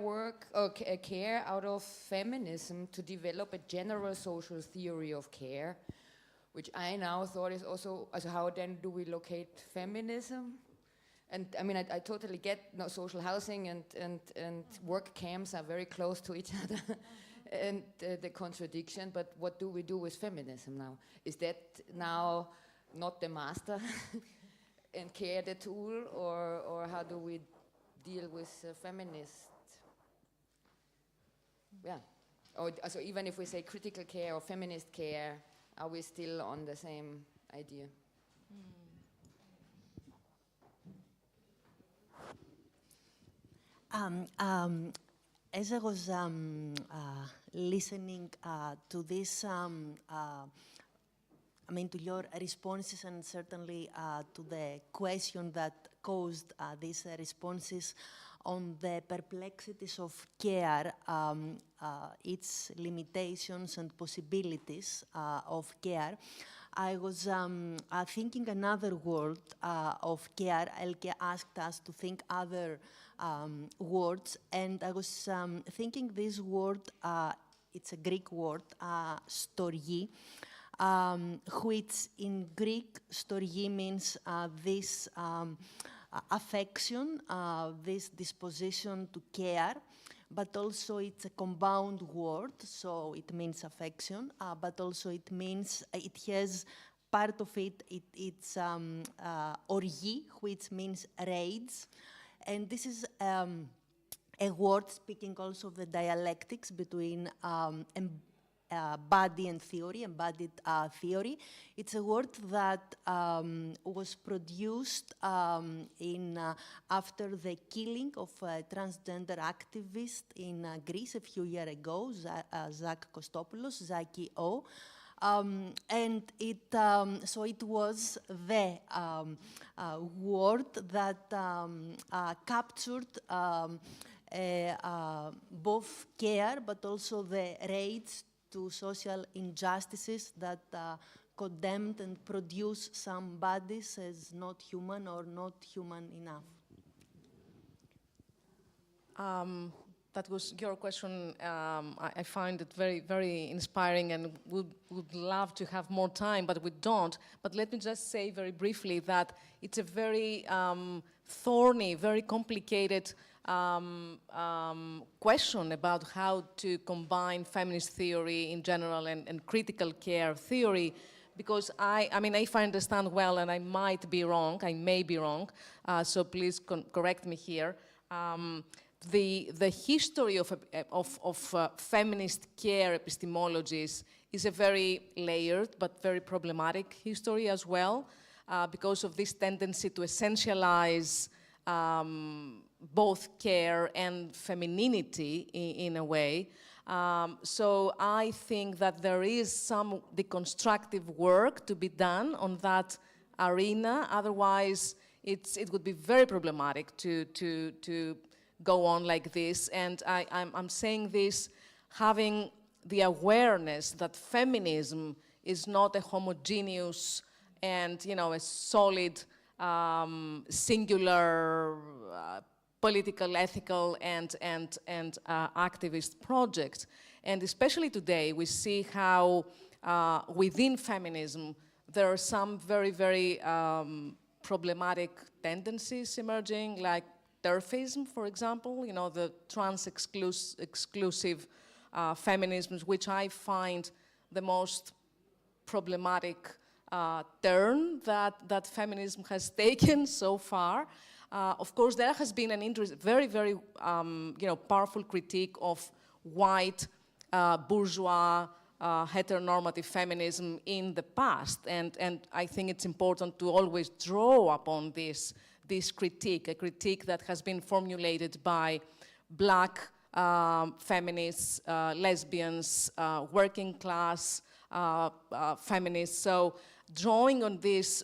out of feminism to develop a general social theory of care, which I now thought is also, how then do we locate feminism? And I mean, I totally get social housing and work camps are very close to each other and the contradiction, but what do we do with feminism now? Is that now not the master and care the tool, or how do we deal with feminist? Yeah, or so even if we say critical care or feminist care, are we still on the same idea? As I was listening to this, I mean, to your responses and certainly to the question that caused these responses on the perplexities of care, its limitations and possibilities of care, I was thinking another word of care. Elke asked us to think other words, and I was thinking this word, it's a Greek word, storie, which in Greek, storie means this affection, this disposition to care, but also it's a compound word, so it means affection, but also it means, it has part of it, it's orgie, which means rage, and this is a word speaking also of the dialectics between body and theory, embodied theory. It's a word that was produced after the killing of a transgender activist in Greece a few years ago, Zak Kostopoulos, Zaki O. And so it was the word that captured both care but also the rage to social injustices that condemned and produced some bodies as not human or not human enough. That was your question. I find it very, very inspiring and would love to have more time, but we don't. But let me just say very briefly that it's a very thorny, very complicated question about how to combine feminist theory in general and critical care theory, because I mean, if I understand well, and I might be wrong, I may be wrong, so please correct me here. The history of feminist care epistemologies is a very layered but very problematic history as well, because of this tendency to essentialize both care and femininity in a way. So I think that there is some deconstructive work to be done on that arena. Otherwise, it would be very problematic to go on like this. And I'm saying this having the awareness that feminism is not a homogeneous and, you know, a solid, singular political, ethical, and activist project. And especially today, we see how within feminism, there are some very, very problematic tendencies emerging, like TERFism, for example, you know, the trans-exclusive feminisms, which I find the most problematic turn that feminism has taken so far. Of course, there has been an very, very powerful critique of white bourgeois heteronormative feminism in the past, and I think it's important to always draw upon this critique, a critique that has been formulated by Black feminists, lesbians, working class feminists. So drawing on this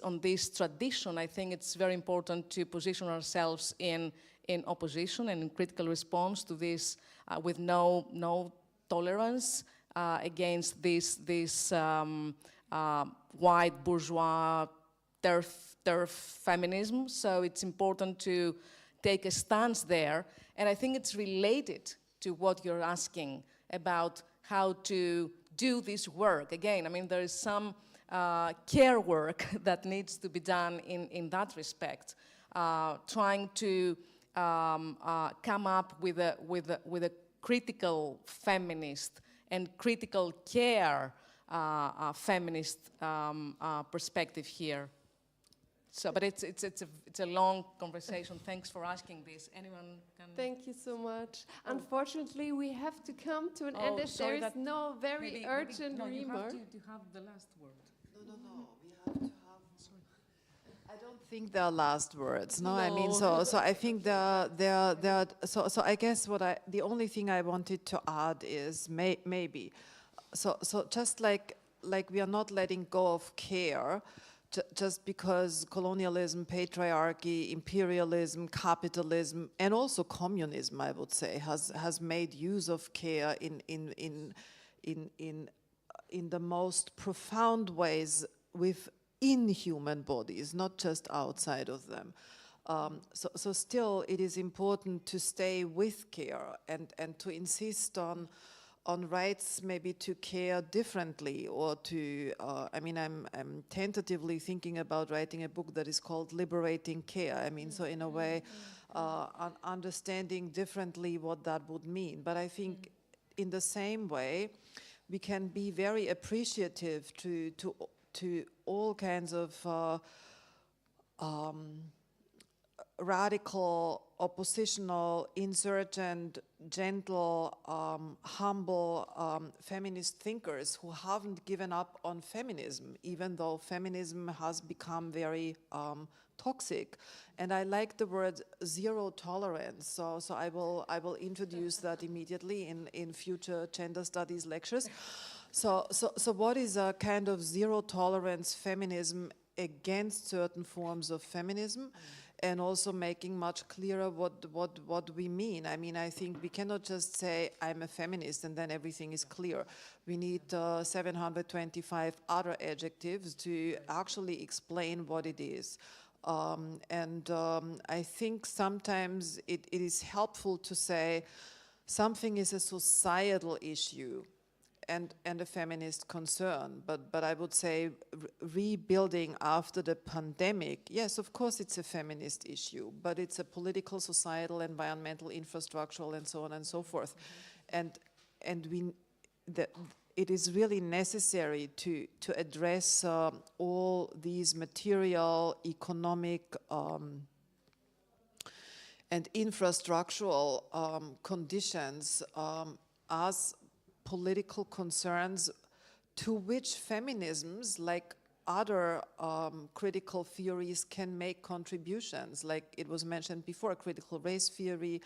tradition, I think it's very important to position ourselves in opposition and in critical response to this with no tolerance against this white bourgeois turf feminism. So it's important to take a stance there. And I think it's related to what you're asking about how to do this work. Again, I mean, there is some care work that needs to be done in that respect, trying to come up with a critical feminist and critical care feminist perspective here. So, but it's a long conversation. Thanks for asking this. Anyone can? Thank you so much. Oh. Unfortunately, we have to come to an end as there is no very urgent remark. You have the last word. No. We have to have. Sorry. I don't think there are last words. No, I mean, so I think so I guess the only thing I wanted to add is maybe, so just like we are not letting go of care. Just because colonialism, patriarchy, imperialism, capitalism, and also communism, I would say, has made use of care in the most profound ways within human bodies, not just outside of them. So still, it is important to stay with care and to insist on rights maybe to care differently, or to, I mean, I'm tentatively thinking about writing a book that is called Liberating Care. I mean, so in a way, understanding differently what that would mean. But I think in the same way, we can be very appreciative to all kinds of radical, oppositional, insurgent, gentle, humble feminist thinkers who haven't given up on feminism, even though feminism has become very toxic. And I like the word zero tolerance, so I will introduce that immediately in future gender studies lectures. So what is a kind of zero tolerance feminism against certain forms of feminism? And also making much clearer what we mean. I mean, I think we cannot just say, I'm a feminist, and then everything is clear. We need 725 other adjectives to actually explain what it is. I think sometimes it is helpful to say something is a societal issue and a feminist concern, but I would say rebuilding after the pandemic, yes, of course it's a feminist issue, but it's a political, societal, environmental, infrastructural, and so on and so forth. And it is really necessary to address all these material, economic, and infrastructural conditions as political concerns to which feminisms, like other critical theories, can make contributions. Like it was mentioned before, critical race theory,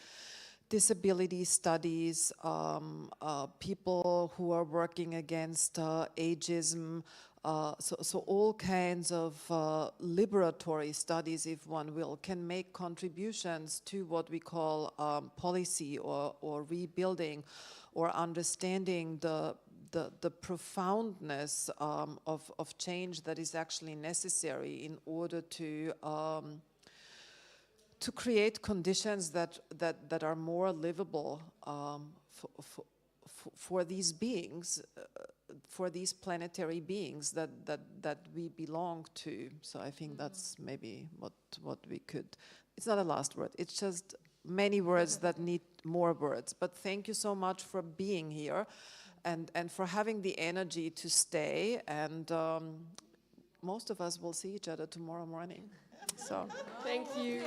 disability studies, people who are working against ageism, so all kinds of liberatory studies, if one will, can make contributions to what we call policy or rebuilding, or understanding the profoundness of change that is actually necessary in order to create conditions that are more livable for these beings, for these planetary beings that we belong to. So I think that's maybe what we could. It's not a last word. It's just many words that need more words. But thank you so much for being here and for having the energy to stay. And most of us will see each other tomorrow morning. So thank you.